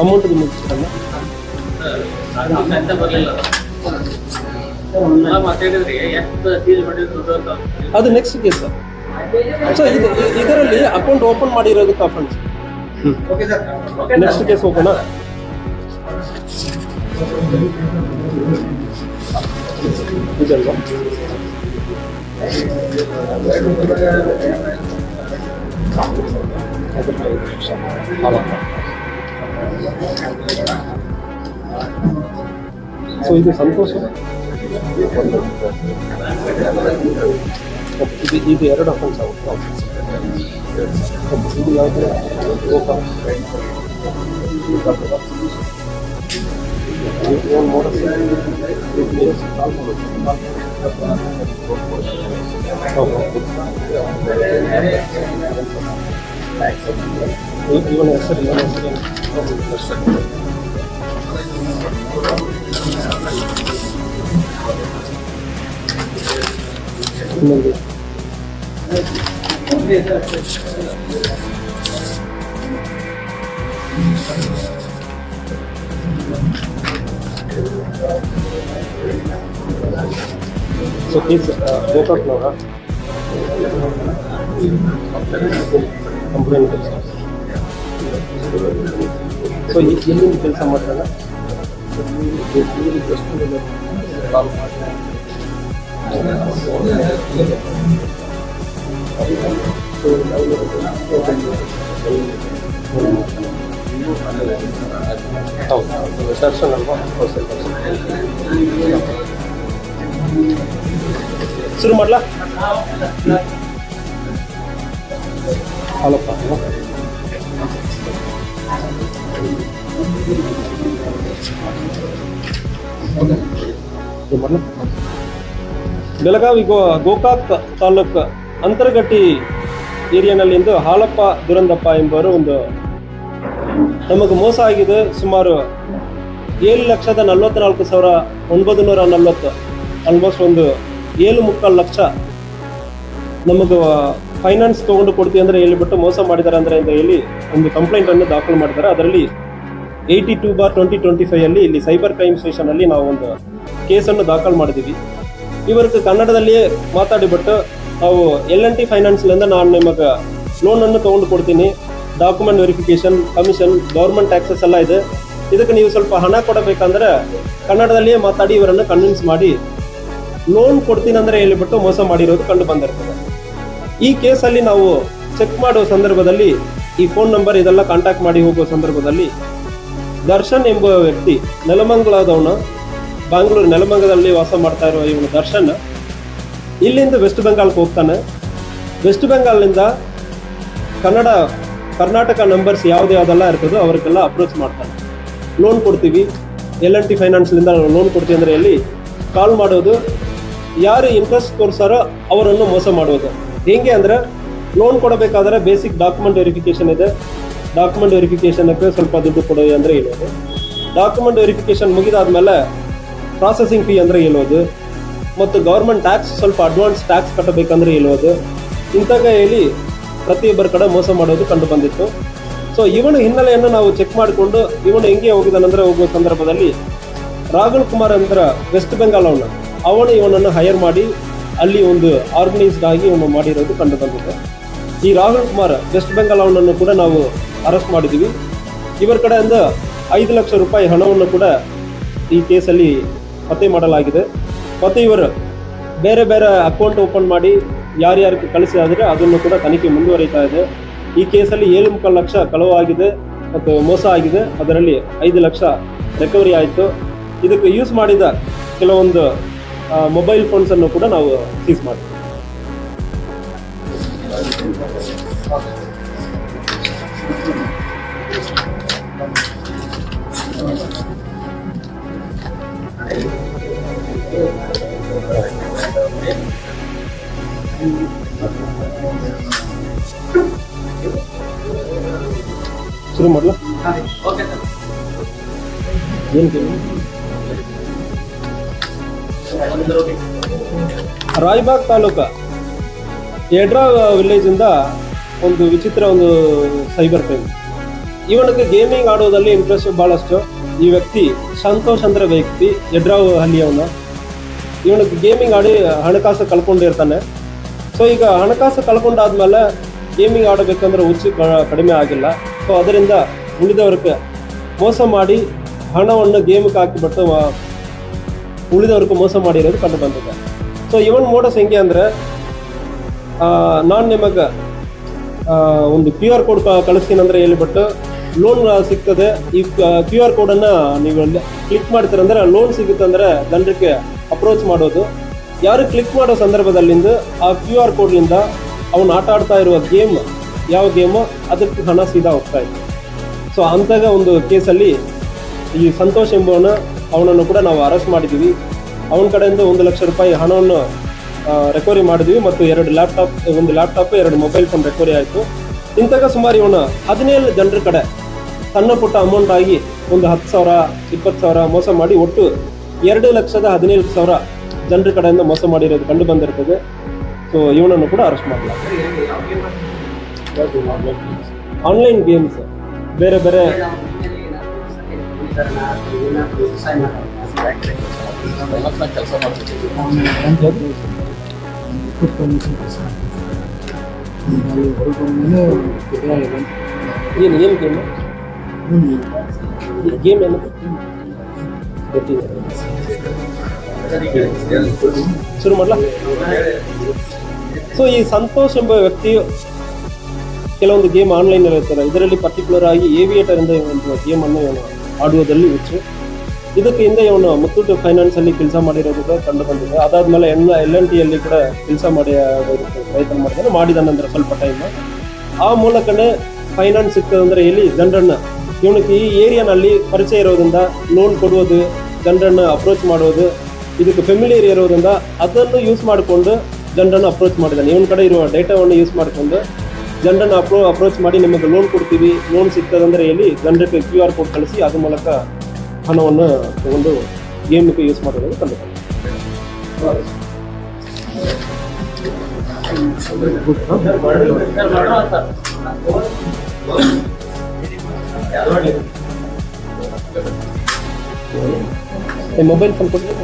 ಅಮೌಂಟ್ ಮುಗಿಸ್ತಾನೆ ಅದು ನೆಕ್ಸ್ಟ್ ಕೇಸ್. ಸೊ ಇದರಲ್ಲಿ ಅಕೌಂಟ್ ಓಪನ್ ಮಾಡಿರೋದಕ್ಕೆ ಅಫೆನ್ಸ್. ನೆಕ್ಸ್ಟ್ ಕೇಸ್ ಹೋಗೋಣ. ಇದಲ್ವಾ ಸೊ ಇದು ಸಂತೋಷ. ಇದು 2 ಅಫೆನ್ಸ್ ಆಗುತ್ತೆ. ಇದು ಯಾವುದು ಇವನ ಹೆಸರು ಇನ್ನೊಂದು ಸೊ ಪ್ಲೀಸ್ ಗೋಕಾಕ್ನವರ ಕಂಪ್ಲೇಂಟ್. ಸೊ ಎಲ್ಲಿಂದ ಕೆಲಸ ಮಾಡ್ತಾನೆ? ಹೌದು ದರ್ಶನ್ ಅಲ್ವಾ? ಶುರು ಮಾಡ್ಲಾ? ಹಾಲಪ್ಪ ಬೆಳಗಾವಿ ಗೋಕಾಕ್ ತಾಲೂಕು ಅಂತರಗಟ್ಟಿ ಏರಿಯಾನಲ್ಲಿಂದು ಹಾಲಪ್ಪ ದುರಂದಪ್ಪ ಎಂಬವರು ಒಂದು ನಮಗೆ ಮೋಸ ಆಗಿದೆ. ಸುಮಾರು 7,44,940 ಆಲ್ಮೋಸ್ಟ್ ಒಂದು 7.25 ಲಕ್ಷ ನಮಗೆ ಫೈನಾನ್ಸ್ ತೊಗೊಂಡು ಕೊಡ್ತೀವಿ ಅಂದರೆ ಹೇಳಿಬಿಟ್ಟು ಮೋಸ ಮಾಡಿದ್ದಾರೆ ಅಂದರೆ ಅಂತ ಹೇಳಿ ಒಂದು ಕಂಪ್ಲೇಂಟನ್ನು ದಾಖಲು ಮಾಡಿದ್ದಾರೆ. ಅದರಲ್ಲಿ 82/2025 ಅಲ್ಲಿ ಇಲ್ಲಿ ಸೈಬರ್ ಕ್ರೈಮ್ ಸ್ಟೇಷನಲ್ಲಿ ನಾವು ಒಂದು ಕೇಸನ್ನು ದಾಖಲು ಮಾಡಿದ್ದೀವಿ. ಇವರಿಗೆ ಕನ್ನಡದಲ್ಲಿಯೇ ಮಾತಾಡಿಬಿಟ್ಟು ನಾವು L&T ಫೈನಾನ್ಸ್ಲಿಂದ ನಾನು ನಿಮಗೆ ಲೋನನ್ನು ತೊಗೊಂಡು ಕೊಡ್ತೀನಿ, document verification, commission, government taxes ಎಲ್ಲ ಇದೆ, ಇದಕ್ಕೆ ನೀವು ಸ್ವಲ್ಪ ಹಣ ಕೊಡಬೇಕಂದ್ರೆ ಕನ್ನಡದಲ್ಲಿಯೇ ಮಾತಾಡಿ ಇವರನ್ನು ಕನ್ವಿನ್ಸ್ ಮಾಡಿ ಲೋನ್ ಕೊಡ್ತೀನಿ ಅಂದರೆ ಹೇಳಿಬಿಟ್ಟು ಮೋಸ ಮಾಡಿರೋದು ಕಂಡು ಬಂದಿರ್ತದೆ. ಈ ಕೇಸಲ್ಲಿ ನಾವು ಚೆಕ್ ಮಾಡುವ ಸಂದರ್ಭದಲ್ಲಿ ಈ ಫೋನ್ ನಂಬರ್ ಇದೆಲ್ಲ ಕಾಂಟ್ಯಾಕ್ಟ್ ಮಾಡಿ ಹೋಗುವ ಸಂದರ್ಭದಲ್ಲಿ ದರ್ಶನ್ ಎಂಬ ವ್ಯಕ್ತಿ ನೆಲಮಂಗಲದವನು, ಬ್ಯಾಂಗ್ಳೂರು ನೆಲಮಂಗಲದಲ್ಲಿ ವಾಸ ಮಾಡ್ತಾ ಇರುವ ಇವನು ದರ್ಶನ್ ಇಲ್ಲಿಂದ ವೆಸ್ಟ್ ಬೆಂಗಾಲ್ಗೆ ಹೋಗ್ತಾನೆ. ವೆಸ್ಟ್ ಬೆಂಗಾಲ್ನಿಂದ ಕರ್ನಾಟಕ ನಂಬರ್ಸ್ ಯಾವುದೆಲ್ಲ ಇರ್ತದೋ ಅವ್ರಿಗೆಲ್ಲ ಅಪ್ರೋಚ್ ಮಾಡ್ತಾನೆ. ಲೋನ್ ಕೊಡ್ತೀವಿ, L&T ಫೈನಾನ್ಸ್ಲಿಂದ ಲೋನ್ ಕೊಡ್ತೀವಿ ಅಂದರೆ ಇಲ್ಲಿ ಕಾಲ್ ಮಾಡೋದು, ಯಾರು ಇಂಟ್ರೆಸ್ಟ್ ತೋರಿಸಾರೋ ಅವರನ್ನು ಮೋಸ ಮಾಡೋದು. ಹೇಗೆ ಅಂದರೆ ಲೋನ್ ಕೊಡಬೇಕಾದ್ರೆ ಬೇಸಿಕ್ ಡಾಕ್ಯುಮೆಂಟ್ ವೆರಿಫಿಕೇಷನ್ ಇದೆ, ಡಾಕ್ಯುಮೆಂಟ್ ವೆರಿಫಿಕೇಷನ್ಗೆ ಸ್ವಲ್ಪ ದುಡ್ಡು ಕೊಡೋದು ಅಂದರೆ ಹೇಳೋದು. ಡಾಕ್ಯುಮೆಂಟ್ ವೆರಿಫಿಕೇಷನ್ ಮುಗಿದಾದ್ಮೇಲೆ ಪ್ರಾಸೆಸಿಂಗ್ ಫೀ ಅಂದರೆ ಹೇಳೋದು, ಮತ್ತು ಗೌರ್ಮೆಂಟ್ ಟ್ಯಾಕ್ಸ್ ಸ್ವಲ್ಪ ಅಡ್ವಾನ್ಸ್ ಟ್ಯಾಕ್ಸ್ ಕಟ್ಟಬೇಕಂದ್ರೆ ಹೇಳೋದು. ಇಂಥಾಗ ಹೇಳಿ ಪ್ರತಿಯೊಬ್ಬರ ಕಡೆ ಮೋಸ ಮಾಡೋದು ಕಂಡು ಬಂದಿತ್ತು. ಸೊ ಇವನ ಹಿನ್ನೆಲೆಯನ್ನು ನಾವು ಚೆಕ್ ಮಾಡಿಕೊಂಡು ಇವನು ಹೆಂಗೆ ಹೋಗಿದ್ದಾನಂದ್ರೆ ಹೋಗುವ ಸಂದರ್ಭದಲ್ಲಿ ರಾಹುಲ್ ಕುಮಾರ್ ಅಂದ್ರೆ ವೆಸ್ಟ್ ಬೆಂಗಾಲ್ ಅವನು ಇವನನ್ನು ಹೈರ್ ಮಾಡಿ ಅಲ್ಲಿ ಒಂದು ಆರ್ಗನೈಸ್ಡ್ ಆಗಿ ಇವನು ಮಾಡಿರೋದು ಕಂಡು ಬಂದಿದೆ. ಈ ರಾಹುಲ್ ಕುಮಾರ್ ವೆಸ್ಟ್ ಬೆಂಗಾಲ್ ಅವನನ್ನು ಕೂಡ ನಾವು ಅರೆಸ್ಟ್ ಮಾಡಿದ್ದೀವಿ. ಇವರ ಕಡೆಯಿಂದ 5 ಲಕ್ಷ ರೂಪಾಯಿ ಹಣವನ್ನು ಕೂಡ ಈ ಕೇಸಲ್ಲಿ ಪತ್ತೆ ಮಾಡಲಾಗಿದೆ. ಮತ್ತು ಇವರು ಬೇರೆ ಬೇರೆ ಅಕೌಂಟ್ ಓಪನ್ ಮಾಡಿ ಯಾರ್ಯಾರಿಗೆ ಕಳಿಸಿದ್ರೆ ಅದನ್ನು ಕೂಡ ತನಿಖೆ ಮುಂದುವರಿತಾ ಇದೆ. ಈ ಕೇಸಲ್ಲಿ 7.25 ಲಕ್ಷ ಕಳವು ಆಗಿದೆ ಮತ್ತು ಮೋಸ ಆಗಿದೆ. ಅದರಲ್ಲಿ 5 ಲಕ್ಷ ರಿಕವರಿ ಆಯಿತು. ಇದಕ್ಕೆ ಯೂಸ್ ಮಾಡಿದ ಕೆಲವೊಂದು ಮೊಬೈಲ್ ಫೋನ್ಸನ್ನು ಕೂಡ ನಾವು ಸೀಸ್ ಮಾಡಿದ್ವಿ. ಶುರು ಮಾಡಲ ಓಕೆ ಸರ್. ಏನು ಕೇಳಿ? ರಾಯಬಾಗ್ ತಾಲೂಕು ಯಡ್ರಾ ವಿಲೇಜಿಂದ ಒಂದು ವಿಚಿತ್ರ ಒಂದು ಸೈಬರ್ ಕ್ರೈಮ್. ಇವನಿಗೆ ಗೇಮಿಂಗ್ ಆಡೋದಲ್ಲಿ ಇಂಟ್ರೆಸ್ಟ್ ಭಾಳಷ್ಟು. ಈ ವ್ಯಕ್ತಿ ಸಂತೋಷ್ ಅಂದ್ರೆ ವ್ಯಕ್ತಿ ಯಡ್ರಾ ಹಳ್ಳಿಯವನು. ಇವನಿಗೆ ಗೇಮಿಂಗ್ ಆಡಿ ಹಣಕಾಸು ಕಳ್ಕೊಂಡಿರ್ತಾನೆ. ಸೊ ಈಗ ಹಣಕಾಸು ಕಳ್ಕೊಂಡಾದ್ಮೇಲೆ ಗೇಮಿಂಗ್ ಆಡಬೇಕಂದ್ರೆ ಹುಚ್ಚು ಕಡಿಮೆ ಆಗಿಲ್ಲ. ಸೊ ಅದರಿಂದ ಉಳಿದವ್ರಿಗೆ ಮೋಸ ಮಾಡಿ ಹಣವನ್ನು ಗೇಮ್ಗೆ ಹಾಕಿಬಿಟ್ಟು ಉಳಿದವ್ರಿಗೆ ಮೋಸ ಮಾಡಿರೋದು ಕಂಡು ಬಂದಿದೆ. ಸೊ ಇವನ್ ಮೋಡಸ್ ಹೆಂಗೆ ಅಂದರೆ ನಾನು ನಿಮಗೆ ಒಂದು QR ಕೋಡ್ ಕಳಿಸ್ತೀನಿ ಅಂದರೆ ಹೇಳಿಬಿಟ್ಟು ಲೋನ್ ಸಿಗ್ತದೆ. ಈ QR ಕೋಡನ್ನು ನೀವು ಕ್ಲಿಕ್ ಮಾಡ್ತೀರಂದ್ರೆ ಲೋನ್ ಸಿಗುತ್ತೆ ಅಂದರೆ ಜನರಿಗೆ ಅಪ್ರೋಚ್ ಮಾಡೋದು. ಯಾರು ಕ್ಲಿಕ್ ಮಾಡೋ ಸಂದರ್ಭದಲ್ಲಿಂದ ಆ QR ಕೋಡ್ನಿಂದ ಅವನು ಆಟ ಆಡ್ತಾ ಇರುವ ಗೇಮ್ ಯಾವ ಗೇಮು ಅದಕ್ಕೆ ಹಣ ಸೀದಾ ಹೋಗ್ತಾ ಇತ್ತು. ಸೊ ಅಂತಾಗ ಒಂದು ಕೇಸಲ್ಲಿ ಈ ಸಂತೋಷ್ ಎಂಬುವನು ಅವನನ್ನು ಕೂಡ ನಾವು ಅರೆಸ್ಟ್ ಮಾಡಿದ್ದೀವಿ. ಅವನ ಕಡೆಯಿಂದ 1 ಲಕ್ಷ ರೂಪಾಯಿ ಹಣವನ್ನು ರಿಕವರಿ ಮಾಡಿದ್ವಿ ಮತ್ತು 2 laptop, 1 laptop, 2 mobile phone recovery ಆಯಿತು. ಇಂತಾಗ ಸುಮಾರು ಇವನು 17 ಜನರ ಕಡೆ ಸಣ್ಣ ಪುಟ್ಟ ಅಮೌಂಟ್ ಆಗಿ ಒಂದು 10,000, 20,000 ಮೋಸ ಮಾಡಿ ಒಟ್ಟು 2,17,000 ಜನರ ಕಡೆಯಿಂದ ಮೋಸ ಮಾಡಿರೋದು ಕಂಡು ಬಂದಿರ್ತದೆ. ಸೊ ಇವನನ್ನು ಕೂಡ ಅರೆಸ್ಟ್ ಮಾಡಲಾಗಿದೆ. ಆನ್ಲೈನ್ ಗೇಮ್ಸ್ ಬೇರೆ ಬೇರೆ ಏನು ಗೇಮ್ ಏನು ಗೊತ್ತಿದೆ. ಶುರು ಮಾಡಲ. ಸೊ ಈ ಸಂತೋಷ್ ಎಂಬ ವ್ಯಕ್ತಿಯು ಕೆಲವೊಂದು ಗೇಮ್ ಆನ್ಲೈನ್ ಇರ್ತಾರೆ. ಇದರಲ್ಲಿ ಪರ್ಟಿಕ್ಯುಲರ್ ಆಗಿ ಏವಿಯೇಟರ್ ಇಂದ ಒಂದು ಗೇಮನ್ನು ಇವನು ಆಡುವುದರಲ್ಲಿ ಹುಚ್ಚು. ಇದಕ್ಕೆ ಹಿಂದೆ ಇವನು ಮುತ್ತೂಟ್ ಫೈನಾನ್ಸ್ ಅಲ್ಲಿ ಕೆಲಸ ಮಾಡಿರೋದು ಕಂಡು ಬಂದಿದೆ. ಅದಾದ್ಮೇಲೆ L&T ಅಲ್ಲಿ ಕೂಡ ಕೆಲಸ ಮಾಡಿ ಪ್ರಯತ್ನ ಮಾಡಿದ ನಂತರ ಸ್ವಲ್ಪ ಟೈಮ್ ಆ ಮೂಲಕನೇ ಫೈನಾನ್ಸ್ ಸಿಗ್ತದೆ ಅಂದರೆ ಹೇಳಿ ಜನರನ್ನ ಇವನಿಗೆ ಈ ಏರಿಯಾನಲ್ಲಿ ಪರಿಚಯ ಇರೋದ್ರಿಂದ ಲೋನ್ ಕೊಡುವುದು, ಜನರನ್ನು ಅಪ್ರೋಚ್ ಮಾಡೋದು, ಇದಕ್ಕೆ ಫೆಮಿಲಿಯರ್ ಇರೋದ್ರಿಂದ ಅದನ್ನು ಯೂಸ್ ಮಾಡಿಕೊಂಡು ಜನರನ್ನು ಅಪ್ರೋಚ್ ಮಾಡಿದ್ದಾನೆ. ಇವನ ಕಡೆ ಇರುವ ಡೇಟಾವನ್ನು ಯೂಸ್ ಮಾಡಿಕೊಂಡು ಜನರನ್ನು ಅಪ್ರೋಚ್ ಮಾಡಿ ನಿಮಗೆ ಲೋನ್ ಕೊಡ್ತೀವಿ, ಲೋನ್ ಸಿಗ್ತದಂದ್ರೆ ಹೇಳಿ ಜನರಿಗೆ QR ಕೋಡ್ ಕಳಿಸಿ ಅದ್ರ ಮೂಲಕ ಹಣವನ್ನು ತಗೊಂಡು ಗೇಮ್ಗೆ ಯೂಸ್ ಮಾಡೋದು ಕಂಡು ಮೊಬೈಲ್ ಫೋನ್ ಕೊಟ್ಟು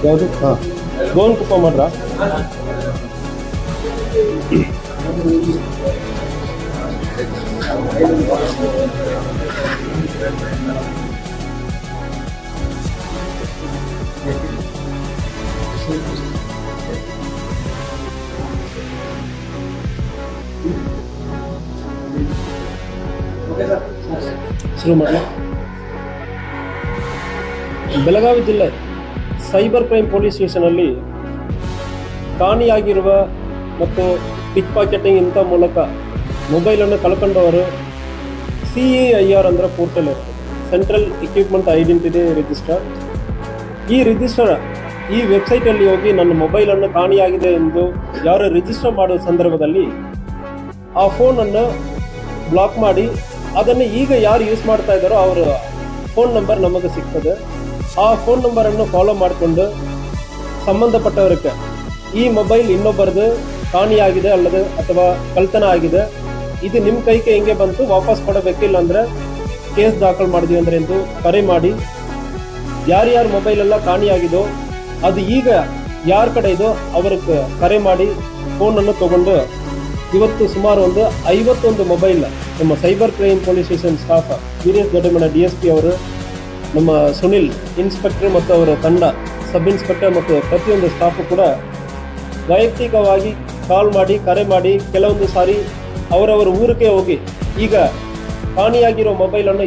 ಯಾವುದು? ಹಾಂ, ಗೋನ್ ಕುಪ್ಪ ಮಾಡ್ರಾ? ಶುರು ಮಾಡಲ. ಬೆಳಗಾವಿ ಜಿಲ್ಲೆ ಸೈಬರ್ ಕ್ರೈಮ್ ಪೊಲೀಸ್ ಸ್ಟೇಷನಲ್ಲಿ ಕಾಣೆಯಾಗಿರುವ ಮತ್ತು ಪಿಕ್ ಪಾಕೆಟಿಂಗ್ ಇಂಥ ಮೂಲಕ ಮೊಬೈಲನ್ನು ಕಳ್ಕೊಂಡವರು CEIR ಅಂದರೆ ಪೋರ್ಟಲ್ ಇರ್ತದೆ, ಸೆಂಟ್ರಲ್ ಎಕ್ವಿಪ್ಮೆಂಟ್ ಐಡೆಂಟಿಟಿ ರಿಜಿಸ್ಟರ್. ಈ ರಿಜಿಸ್ಟರ್ ಈ ವೆಬ್ಸೈಟಲ್ಲಿ ಹೋಗಿ ನನ್ನ ಮೊಬೈಲನ್ನು ಕಾಣೆಯಾಗಿದೆ ಎಂದು ಯಾರು ರಿಜಿಸ್ಟರ್ ಮಾಡೋ ಸಂದರ್ಭದಲ್ಲಿ ಆ ಫೋನನ್ನು ಬ್ಲಾಕ್ ಮಾಡಿ ಅದನ್ನು ಈಗ ಯಾರು ಯೂಸ್ ಮಾಡ್ತಾ ಇದ್ದಾರೋ ಅವರ ಫೋನ್ ನಂಬರ್ ನಮಗೆ ಸಿಗ್ತದೆ. ಆ ಫೋನ್ ನಂಬರನ್ನು ಫಾಲೋ ಮಾಡಿಕೊಂಡು ಸಂಬಂಧಪಟ್ಟವರಿಗೆ ಈ ಮೊಬೈಲ್ ಇನ್ನೊಬ್ಬರದು ಕಾಣೆಯಾಗಿದೆ ಅಲ್ಲದೆ ಅಥವಾ ಕಳ್ತನ ಆಗಿದೆ, ಇದು ನಿಮ್ಮ ಕೈಗೆ ಹೆಂಗೆ ಬಂತು, ವಾಪಸ್ ಕೊಡಬೇಕಿಲ್ಲ ಅಂದರೆ ಕೇಸ್ ದಾಖಲು ಮಾಡಿದ್ವಿ ಅಂದರೆ ಎಂದು ಕರೆ ಮಾಡಿ ಯಾರ್ಯಾರ ಮೊಬೈಲೆಲ್ಲ ಕಾಣೆಯಾಗಿದೋ ಅದು ಈಗ ಯಾರ ಕಡೆ ಇದೋ ಅವ್ರಿಗೆ ಕರೆ ಮಾಡಿ ಫೋನನ್ನು ತಗೊಂಡು ಇವತ್ತು ಸುಮಾರು ಒಂದು 51 ಮೊಬೈಲ್ ನಮ್ಮ cyber crime police station staff Veeresh Doddamani DSP ಅವರು, ನಮ್ಮ ಸುನಿಲ್ ಇನ್ಸ್ಪೆಕ್ಟರ್ ಮತ್ತು ಅವರ ತಂಡ ಸಬ್ ಇನ್ಸ್ಪೆಕ್ಟರ್ ಮತ್ತು ಪ್ರತಿಯೊಂದು ಸ್ಟಾಫು ಕೂಡ ವೈಯಕ್ತಿಕವಾಗಿ ಕಾಲ್ ಮಾಡಿ ಕರೆ ಮಾಡಿ ಕೆಲವೊಂದು ಸಾರಿ ಅವರವರ ಊರಿಗೆ ಹೋಗಿ ಈಗ ಕಾಣೆಯಾಗಿರೋ ಮೊಬೈಲನ್ನು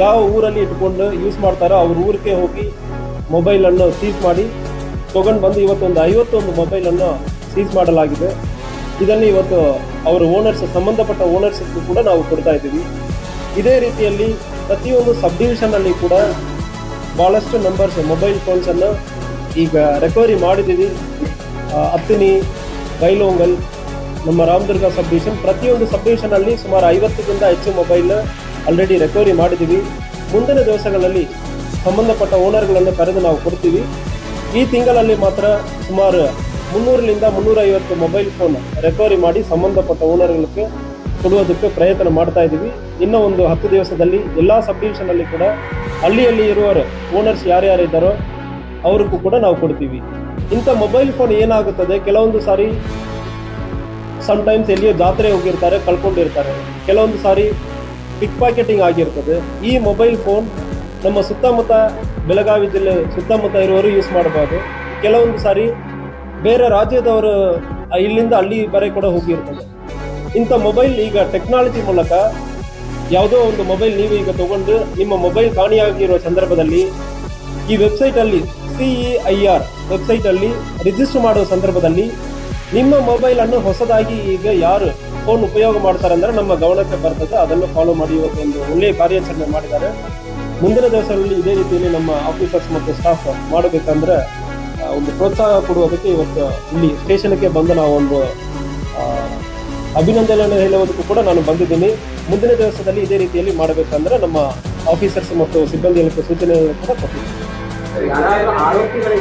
ಯಾವ ಊರಲ್ಲಿ ಇಟ್ಕೊಂಡು ಯೂಸ್ ಮಾಡ್ತಾರೋ ಅವ್ರ ಊರಿಗೆ ಹೋಗಿ ಮೊಬೈಲನ್ನು ಸೀಸ್ ಮಾಡಿ ತೊಗೊಂಡು ಬಂದು ಇವತ್ತೊಂದು 51 ಮೊಬೈಲನ್ನು ಸೀಸ್ ಮಾಡಲಾಗಿದೆ. ಇದನ್ನು ಇವತ್ತು ಅವರ ಓನರ್ಸ್ ಸಂಬಂಧಪಟ್ಟ ಓನರ್ಸ್ಗೂ ಕೂಡ ನಾವು ಕೊಡ್ತಾ ಇದ್ದೀವಿ. ಇದೇ ರೀತಿಯಲ್ಲಿ ಪ್ರತಿಯೊಂದು ಸಬ್ ಡಿವಿಷನಲ್ಲಿ ಕೂಡ ಭಾಳಷ್ಟು ನಂಬರ್ಸ್ ಮೊಬೈಲ್ ಫೋನ್ಸನ್ನು ಈಗ ರಿಕವರಿ ಮಾಡಿದ್ದೀವಿ. ಅತ್ತಿನಿ, ಬೈಲೊಂಗಲ್, ನಮ್ಮ ರಾಮದುರ್ಗ ಸಬ್ ಡಿವಿಷನ್ ಪ್ರತಿಯೊಂದು ಸಬ್ ಡಿವಿಷನಲ್ಲಿ ಸುಮಾರು 50ಕ್ಕಿಂತ ಹೆಚ್ಚು ಮೊಬೈಲ್ ಆಲ್ರೆಡಿ ರಿಕವರಿ ಮಾಡಿದ್ದೀವಿ. ಮುಂದಿನ ದಿವಸಗಳಲ್ಲಿ ಸಂಬಂಧಪಟ್ಟ ಓನರ್ಗಳನ್ನು ಕರೆದು ನಾವು ಕೊಡ್ತೀವಿ. ಈ ತಿಂಗಳಲ್ಲಿ ಮಾತ್ರ ಸುಮಾರು 300ರಿಂದ 350 ಮೊಬೈಲ್ ಫೋನ್ ರಿಕವರಿ ಮಾಡಿ ಸಂಬಂಧಪಟ್ಟ ಓನರ್ಗಳಿಗೆ ಕೊಡುವುದಕ್ಕೆ ಪ್ರಯತ್ನ ಮಾಡ್ತಾ ಇದ್ದೀವಿ. ಇನ್ನೂ ಒಂದು 10 ದಿವಸದಲ್ಲಿ ಎಲ್ಲ ಸಬ್ ಡಿವಿಷನಲ್ಲಿ ಕೂಡ ಅಲ್ಲಿ ಇರುವವರು ಓನರ್ಸ್ ಯಾರ್ಯಾರಿದ್ದಾರೋ ಅವ್ರಿಗೂ ಕೂಡ ನಾವು ಕೊಡ್ತೀವಿ. ಇಂಥ ಮೊಬೈಲ್ ಫೋನ್ ಏನಾಗುತ್ತದೆ, ಕೆಲವೊಂದು ಸಾರಿ ಸಮ್ಟೈಮ್ಸ್ ಎಲ್ಲಿಯೋ ಜಾತ್ರೆ ಹೋಗಿರ್ತಾರೆ, ಕಳ್ಕೊಂಡಿರ್ತಾರೆ, ಕೆಲವೊಂದು ಸಾರಿ ಪಿಕ್ ಪಾಕೆಟಿಂಗ್ ಆಗಿರ್ತದೆ. ಈ ಮೊಬೈಲ್ ಫೋನ್ ನಮ್ಮ ಸುತ್ತಮುತ್ತ ಬೆಳಗಾವಿ ಜಿಲ್ಲೆ ಸುತ್ತಮುತ್ತ ಇರುವವರು ಯೂಸ್ ಮಾಡಬಹುದು. ಕೆಲವೊಂದು ಸಾರಿ ಬೇರೆ ರಾಜ್ಯದವರು ಇಲ್ಲಿಂದ ಅಲ್ಲಿ ಬರೆ ಕೂಡ ಹೋಗಿರ್ತದೆ. ಇಂಥ ಮೊಬೈಲ್ ಈಗ ಟೆಕ್ನಾಲಜಿ ಮೂಲಕ ಯಾವುದೋ ಒಂದು ಮೊಬೈಲ್ ನೀವು ಈಗ ತಗೊಂಡು ನಿಮ್ಮ ಮೊಬೈಲ್ ಕಾಣೆಯಾಗಿರುವ ಸಂದರ್ಭದಲ್ಲಿ ಈ ವೆಬ್ಸೈಟಲ್ಲಿ CEIR ವೆಬ್ಸೈಟಲ್ಲಿ ರಿಜಿಸ್ಟರ್ ಮಾಡುವ ಸಂದರ್ಭದಲ್ಲಿ ನಿಮ್ಮ ಮೊಬೈಲನ್ನು ಹೊಸದಾಗಿ ಈಗ ಯಾರು ಫೋನ್ ಉಪಯೋಗ ಮಾಡ್ತಾರೆ ಅಂದರೆ ನಮ್ಮ ಗಮನಕ್ಕೆ ಬರ್ತದೆ. ಅದನ್ನು ಫಾಲೋ ಮಾಡಿ ಇವತ್ತು ಒಂದು ಒಳ್ಳೆಯ ಕಾರ್ಯಾಚರಣೆ ಮಾಡಿದ್ದಾರೆ. ಮುಂದಿನ ದಿವಸಗಳಲ್ಲಿ ಇದೇ ರೀತಿಯಲ್ಲಿ ನಮ್ಮ ಆಫೀಸರ್ಸ್ ಮತ್ತು ಸ್ಟಾಫ್ ಮಾಡಬೇಕಂದ್ರೆ ಒಂದು ಪ್ರೋತ್ಸಾಹ ಕೊಡುವುದಕ್ಕೆ ಇವತ್ತು ಇಲ್ಲಿ ಸ್ಟೇಷನ್ಗೆ ಬಂದು ನಾವು ಒಂದು ಅಭಿನಂದನೆಯನ್ನು ಹೇಳುವುದಕ್ಕೂ ಕೂಡ ನಾನು ಬಂದಿದ್ದೀನಿ. ಮುಂದಿನ ದಿವಸದಲ್ಲಿ ಇದೇ ರೀತಿಯಲ್ಲಿ ಮಾಡಬೇಕಂದ್ರೆ ನಮ್ಮ ಆಫೀಸರ್ಸ್ ಮತ್ತು ಸಿಬ್ಬಂದಿಗಳಿಗೆ ಸೂಚನೆಗಳನ್ನು ಕೂಡ ಕೊಟ್ಟಿದ್ದೀನಿ. ಆರೋಪಿಗಳು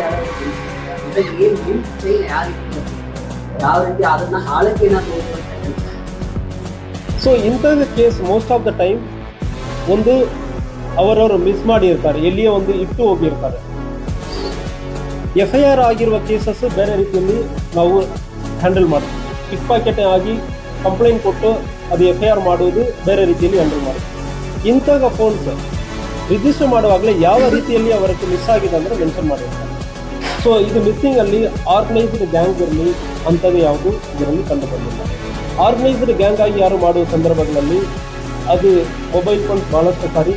ಯಾವ ರೀತಿ ಅದನ್ನ ಹಾಳಕ್ಕೆ ಸೊ ಇಂಥದ್ದು case most of the time ಒಂದು ಅವರವರು ಮಿಸ್ ಮಾಡಿರ್ತಾರೆ, ಎಲ್ಲಿಯೋ ಒಂದು ಇಟ್ಟು ಹೋಗಿರ್ತಾರೆ. FIR ಆಗಿರುವ ಕೇಸಸ್ ಬೇರೆ ರೀತಿಯಲ್ಲಿ ನಾವು ಹ್ಯಾಂಡಲ್ ಮಾಡ್ತೀವಿ. ಪಿಕ್ ಪಾಕೆಟ್ ಆಗಿ ಕಂಪ್ಲೇಂಟ್ ಕೊಟ್ಟು ಅದು FIR ಮಾಡುವುದು ಬೇರೆ ರೀತಿಯಲ್ಲಿ ಹ್ಯಾಂಡಲ್ ಮಾಡ್ತೀವಿ. ಇಂಥ ಫೋನ್ಸ್ ರಿಜಿಸ್ಟರ್ ಮಾಡುವಾಗಲೇ ಯಾವ ರೀತಿಯಲ್ಲಿ ಅವರಿಗೆ ಮಿಸ್ ಆಗಿದೆ ಅಂದರೆ ಮೆನ್ಷನ್ ಮಾಡಿರ್ತಾರೆ. ಸೊ ಇದು ಮಿಸ್ಸಿಂಗಲ್ಲಿ ಆರ್ಗನೈಸ್ಡ್ ಗ್ಯಾಂಗ್ ಇರಲಿ ಅಂಥದ್ದು ಯಾವುದು ಇದರಲ್ಲಿ ಕಂಡು ಬಂದಿಲ್ಲ. ಆರ್ಗನೈಸ್ಡ್ ಗ್ಯಾಂಗ್ ಆಗಿ ಯಾರು ಮಾಡುವ ಸಂದರ್ಭಗಳಲ್ಲಿ ಅದು ಮೊಬೈಲ್ ಫೋನ್ ಭಾಳಷ್ಟು ಸಾರಿ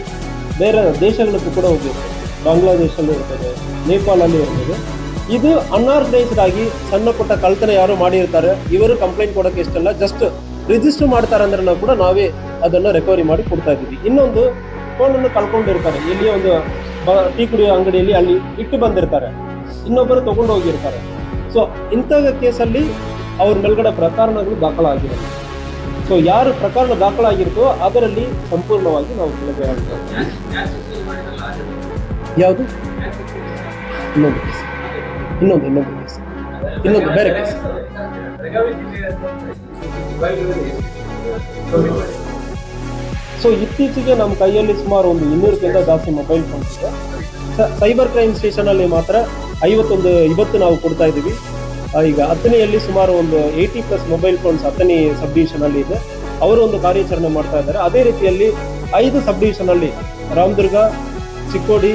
ಬೇರೆ ದೇಶಗಳಿಗೂ ಕೂಡ ಹೋಗಿರ್ತದೆ. ಬಾಂಗ್ಲಾದೇಶಲ್ಲಿ ಇರ್ತದೆ, ನೇಪಾಳಲ್ಲಿ ಇರ್ತದೆ. ಇದು ಅನ್ಆರ್ಗನೈಸ್ಡ್ ಆಗಿ ಸಣ್ಣ ಪುಟ್ಟ ಕಳ್ತನ ಯಾರು ಮಾಡಿರ್ತಾರೆ, ಇವರು ಕಂಪ್ಲೇಂಟ್ ಕೊಡೋಕ್ಕೆ ಇಷ್ಟಲ್ಲ, ಜಸ್ಟ್ ರಿಜಿಸ್ಟರ್ ಮಾಡ್ತಾರೆ ಅಂದ್ರೆ ನಾವು ಕೂಡ ನಾವೇ ಅದನ್ನು ರಿಕವರಿ ಮಾಡಿ ಕೊಡ್ತಾ ಇದ್ದೀವಿ. ಇನ್ನೊಂದು ಫೋನನ್ನು ಕಳ್ಕೊಂಡಿರ್ತಾರೆ, ಎಲ್ಲಿಯೋ ಒಂದು ಟೀ ಕುಡಿಯೋ ಅಂಗಡಿಯಲ್ಲಿ ಅಲ್ಲಿ ಇಟ್ಟು ಬಂದಿರ್ತಾರೆ, ಇನ್ನೊಬ್ಬರು ತಗೊಂಡು ಹೋಗಿರ್ತಾರೆ. ಸೊ ಇಂಥ ಕೇಸಲ್ಲಿ ಅವ್ರ ಮೇಲ್ಗಡೆ ಪ್ರಕರಣಗಳು ದಾಖಲಾಗಿರುತ್ತೆ. ಸೊ ಯಾರು ಪ್ರಕರಣ ದಾಖಲಾಗಿರುತ್ತೋ ಅದರಲ್ಲಿ ಸಂಪೂರ್ಣವಾಗಿ ನಾವು ತಿಳಿಬೇಕಾಗ್ತದೆ. ಯಾವುದು ಇನ್ನೊಂದು ಕೇಸ್, ಇನ್ನೊಂದು ಕೇಸ್, ಇನ್ನೊಂದು ಬೇರೆ ಕೇಸ್. ಸೊ ಇತ್ತೀಚೆಗೆ ನಮ್ಮ ಕೈಯಲ್ಲಿ ಸುಮಾರು ಒಂದು 200ಕ್ಕಿಂತ ಜಾಸ್ತಿ ಮೊಬೈಲ್ ಫೋನ್ಸ್ ಇದೆ. ಸೈಬರ್ ಕ್ರೈಮ್ ಸ್ಟೇಷನಲ್ಲಿ ಮಾತ್ರ 51 ನಾವು ಕೊಡ್ತಾ ಇದ್ದೀವಿ. ಈಗ ಹತ್ತನೆಯಲ್ಲಿ ಸುಮಾರು ಒಂದು 80+ ಮೊಬೈಲ್ ಫೋನ್ಸ್ ಹತ್ತನೇ ಸಬ್ ಡಿವಿಷನ್ ಅಲ್ಲಿ ಇದೆ. ಅವರು ಒಂದು ಕಾರ್ಯಾಚರಣೆ ಮಾಡ್ತಾ ಇದ್ದಾರೆ. ಅದೇ ರೀತಿಯಲ್ಲಿ 5 ಸಬ್ ಡಿವಿಷನ್ ಅಲ್ಲಿ ರಾಮದುರ್ಗ, ಚಿಕ್ಕೋಡಿ,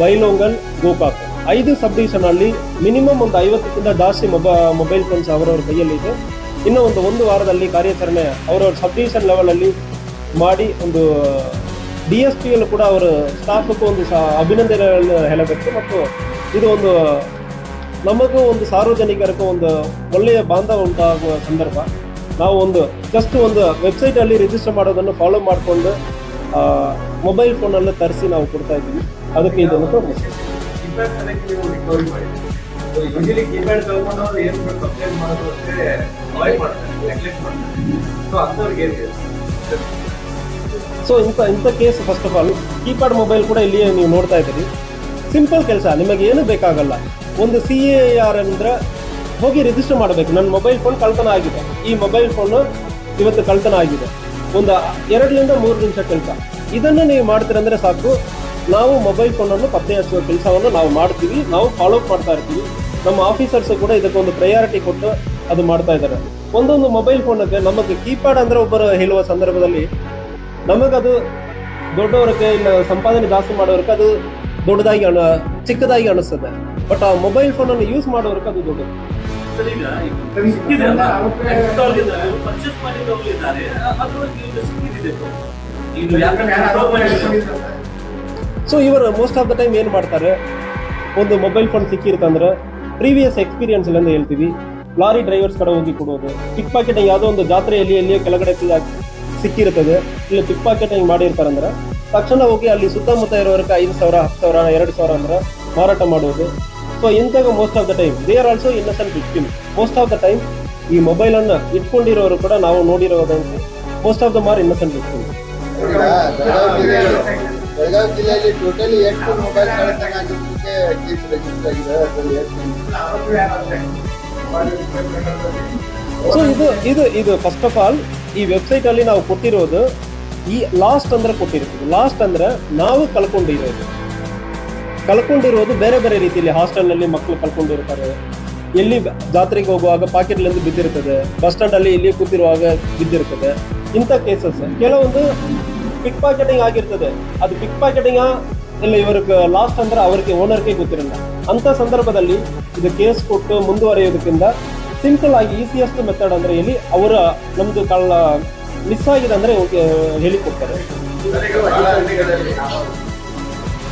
ಬೈಲೊಂಗಲ್, ಗೋಕಾಕ್ 5 ಸಬ್ ಡಿವಿಷನ್ ಅಲ್ಲಿ ಮಿನಿಮಮ್ ಒಂದು 50ಕ್ಕಿಂತ ಜಾಸ್ತಿ ಮೊಬೈಲ್ ಫೋನ್ಸ್ ಅವರವ್ರ ಕೈಯಲ್ಲಿ ಇದೆ. ಇನ್ನು ಒಂದು ವಾರದಲ್ಲಿ ಕಾರ್ಯಾಚರಣೆ ಅವರವ್ರ ಸಬ್ ಡಿವಿಷನ್ ಲೆವೆಲ್ ಅಲ್ಲಿ ಮಾಡಿ ಒಂದು DSP ಯಲ್ಲೂ ಕೂಡ ಅವರ ಸ್ಟಾಫ್ಗೂ ಒಂದು ಅಭಿನಂದನೆಗಳನ್ನು ಹೇಳಬೇಕು. ಮತ್ತು ಇದು ಒಂದು ನಮಗೂ ಒಂದು ಸಾರ್ವಜನಿಕರಿಗೂ ಒಂದು ಒಳ್ಳೆಯ ಬಾಂಧವ ಉಂಟಾಗುವ ಸಂದರ್ಭ. ನಾವು ಒಂದು ಜಸ್ಟ್ ಒಂದು ವೆಬ್ಸೈಟಲ್ಲಿ ರಿಜಿಸ್ಟರ್ ಮಾಡೋದನ್ನು ಫಾಲೋ ಮಾಡಿಕೊಂಡು ಮೊಬೈಲ್ ಫೋನನ್ನು ತರಿಸಿ ನಾವು ಕೊಡ್ತಾ ಇದ್ದೀವಿ. ಅದಕ್ಕೆ ಇದನ್ನು ಕೀಪ್ಯಾಡ್ ಕನೆಕ್ಟ್ ನೀವು ರಿಕವರಿ ಮಾಡಿದ್ದೀವಿ. ಯೂಶಲಿ ಕೀಪ್ಯಾಡ್ ತಗೊಂಡವ್ರು ಏನು ಕಂಪ್ಲೇಂಟ್ ಮಾಡೋದು ಅಂದರೆ ಅವಾಯ್ಡ್ ಮಾಡ್ತಾರೆ, ನೆಗ್ಲೆಕ್ಟ್ ಮಾಡ್ತಾರೆ. ಸೊ ಅಂಥವ್ರಿಗೆ ಏನು ಸೊ ಇಂಥ case first of all keypad mobile ಕೂಡ ಇಲ್ಲಿ ನೀವು ನೋಡ್ತಾ ಇದ್ದೀರಿ. ಸಿಂಪಲ್ ಕೆಲಸ, ನಿಮಗೆ ಏನು ಬೇಕಾಗಲ್ಲ. ಒಂದು CAR ಅಂದರೆ ಹೋಗಿ ರಿಜಿಸ್ಟರ್ ಮಾಡಬೇಕು. ನನ್ನ ಮೊಬೈಲ್ ಫೋನ್ ಕಳ್ತನ ಆಗಿದೆ, ಈ ಮೊಬೈಲ್ ಫೋನು ಇವತ್ತು ಕಳ್ತನ ಆಗಿದೆ. ಒಂದು 2ರಿಂದ 3 ನಿಮಿಷ ಕೆಲಸ. ಇದನ್ನು ನೀವು ಮಾಡ್ತೀರಂದ್ರೆ ಸಾಕು. ನಾವು ಮೊಬೈಲ್ ಫೋನನ್ನು ಪತ್ತೆ ಹಚ್ಚುವ ಕೆಲಸವನ್ನು ನಾವು ಮಾಡ್ತೀವಿ, ನಾವು ಫಾಲೋ ಅಪ್ ಮಾಡ್ತಾ ಇರ್ತೀವಿ. ನಮ್ಮ ಆಫೀಸರ್ಸು ಕೂಡ ಇದಕ್ಕೊಂದು ಪ್ರಯಾರಿಟಿ ಕೊಟ್ಟು ಅದು ಮಾಡ್ತಾ ಇದ್ದಾರೆ. ಒಂದೊಂದು ಮೊಬೈಲ್ ಫೋನಿಗೆ ನಮಗೆ ಕೀಪ್ಯಾಡ್ ಅಂದರೆ ಒಬ್ಬರು ಹೇಳುವ ಸಂದರ್ಭದಲ್ಲಿ ನಮಗದು ದೊಡ್ಡವರಿಗೆ ಇಲ್ಲ ಸಂಪಾದನೆ ಜಾಸ್ತಿ ಮಾಡೋರಿಗೆ ಅದು ದೊಡ್ಡದಾಗಿ ಚಿಕ್ಕದಾಗಿ ಅನಿಸ್ತದೆ. ಬಟ್ ಆ ಮೊಬೈಲ್ ಫೋನನ್ನು ಯೂಸ್ ಮಾಡೋರಿಗೆ ಅದು ದೊಡ್ಡದು. ಪರ್ಚೇಸ್ ಮಾಡಿದವರಿದ್ದಾರೆ, ಸೊ ಇವರು ಮೋಸ್ಟ್ ಆಫ್ ದ ಟೈಮ್ ಏನು ಮಾಡ್ತಾರೆ, ಒಂದು ಮೊಬೈಲ್ ಫೋನ್ ಸಿಕ್ಕಿರ್ತಂದ್ರೆ ಪ್ರೀವಿಯಸ್ ಎಕ್ಸ್ಪೀರಿಯನ್ಸ್ ಅಂತ ಹೇಳ್ತೀವಿ. ಲಾರಿ ಡ್ರೈವರ್ಸ್ ಕಡೆ ಹೋಗಿ ಕೊಡೋದು, ಪಿಕ್ ಪಾಕೆಟಿಂಗ್ ಯಾವುದೋ ಒಂದು ಜಾತ್ರೆಯಲ್ಲಿ ಎಲ್ಲಿಯೋ ಕೆಳಗಡೆ ಸಿಕ್ಕಿರ್ತದೆ, ಇಲ್ಲಿ ಪಿಕ್ ಪಾಕೆಟಿಂಗ್ ಮಾಡಿರ್ತಾರಂದ್ರೆ ತಕ್ಷಣ ಹೋಗಿ ಅಲ್ಲಿ ಸುತ್ತಮುತ್ತ ಇರೋರಿಗೆ 5,000, 10,000, 2,000 ಅಂದ್ರೆ ಮಾರಾಟ ಮಾಡೋದು. ಸೊ ಇಂಥಾಗ most of the time they are also innocent victim. Most of the time ಈ ಮೊಬೈಲನ್ನು ಇಟ್ಕೊಂಡಿರೋರು ಕೂಡ ನಾವು ನೋಡಿರೋದಂತೆ most of the more innocent victim. Belagavi ಜಿಲ್ಲೆಯಲ್ಲಿ ಟೋಟಲಿ 8 ಮೊಬೈಲ್ ಕಳ್ಳತನ ಆಗಿದ್ದಕ್ಕೆ ಕೇಸ್ ರಿಜಿಸ್ಟರ್ ಆಗಿದೆ. ಅದರಲ್ಲಿ 8 ಸೊ ಇದು ಫಸ್ಟ್ ಆಫ್ ಆಲ್ ಈ ವೆಬ್ಸೈಟ್ ಅಲ್ಲಿ ನಾವು ಕೊಟ್ಟಿರೋದು ಈ ಲಾಸ್ಟ್ ಅಂದ್ರೆ ಕೊಟ್ಟಿರ್ತೀವಿ. ಲಾಸ್ಟ್ ಅಂದ್ರೆ ನಾವು ಕಳ್ಕೊಂಡಿರೋದು ಬೇರೆ ಬೇರೆ ರೀತಿಯಲ್ಲಿ. ಹಾಸ್ಟೆಲ್ನಲ್ಲಿ ಮಕ್ಕಳು ಕಳ್ಕೊಂಡಿರ್ತಾರೆ, ಎಲ್ಲಿ ಜಾತ್ರೆಗೆ ಹೋಗುವಾಗ ಪಾಕೆಟ್ಲಿಂದ ಬಿದ್ದಿರ್ತದೆ, ಬಸ್ ಸ್ಟ್ಯಾಂಡ್ ಅಲ್ಲಿ ಇಲ್ಲಿ ಕೂತಿರುವಾಗ ಬಿದ್ದಿರ್ತದೆ. ಇಂಥ ಕೇಸಸ್ ಕೆಲವೊಂದು ಪಿಕ್ ಪಾಕೆಟಿಂಗ್ ಆಗಿರ್ತದೆ. ಅದು ಪಿಕ್ ಪಾಕೆಟಿಂಗ್ ಇಲ್ಲ ಇವ್ರಿಗೆ ಲಾಸ್ಟ್ ಅಂದ್ರೆ ಅವರಿಗೆ ಓನರ್ಗೆ ಗೊತ್ತಿರಲ್ಲ. ಅಂತ ಸಂದರ್ಭದಲ್ಲಿ ಇದು ಕೇಸ್ ಕೊಟ್ಟು ಮುಂದುವರಿಯೋದಕ್ಕಿಂತ ಸಿಂಪಲ್ ಆಗಿ ಈಸಿಯೆಸ್ಟ್ ಮೆಥಡ್ ಅಂದ್ರೆ ಇಲ್ಲಿ ಅವರ ನಮ್ದು ಮಿಸ್ ಆಗಿದೆ ಅಂದ್ರೆ ಹೇಳಿಕೊಡ್ತಾರೆ.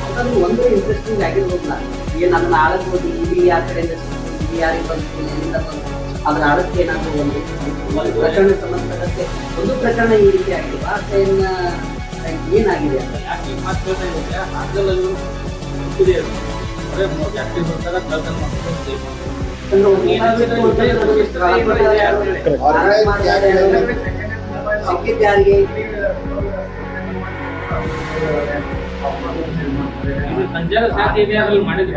ಅದನ್ನು ಒಂದು ಇಂಟ್ರೆಸ್ಟಿಂಗ್ ಆಗಿರ್ಬೋದಲ್ಲ, ಏನು ಅದನ್ನ ಆಳಕ್ಕೆ ಹೋಗಿ ಇಲ್ಲಿ ಯಾರ ಕಡೆಯಿಂದ ಇಲ್ಲಿ ಯಾರಿಗೆ ಬಂತು, ಎಲ್ಲಿಂದ ಬಂತು, ಅದರ ಆಳಕ್ಕೆ ಏನಾದರೂ ಒಂದು ಪ್ರಕರಣ ಸಂಬಂಧಪಟ್ಟಂತೆ ಒಂದು ಪ್ರಕರಣ ಈ ರೀತಿ ಆಗಿಲ್ವಾ ಅಥವಾ ಏನಾಗಿದೆ ಅಂತ ಯಾಕೆ ಮಾತಾಡ್ತಾ ಇರುತ್ತೆ. ಹಾಗಲ್ಲೂ ಇದೆ ಜಾಸ್ತಿ ಬಂದಾಗ ಕಳ್ತನ ಮಾಡ್ಕೊಂಡು ಸಿಕ್ಕಿದ್ದು ಯಾರಿಗೆ ಸಂಚಾರ ಸಾಧ್ಯ ಇದೆ, ಅದ್ರಲ್ಲಿ ಮಾಡಿದ್ರೆ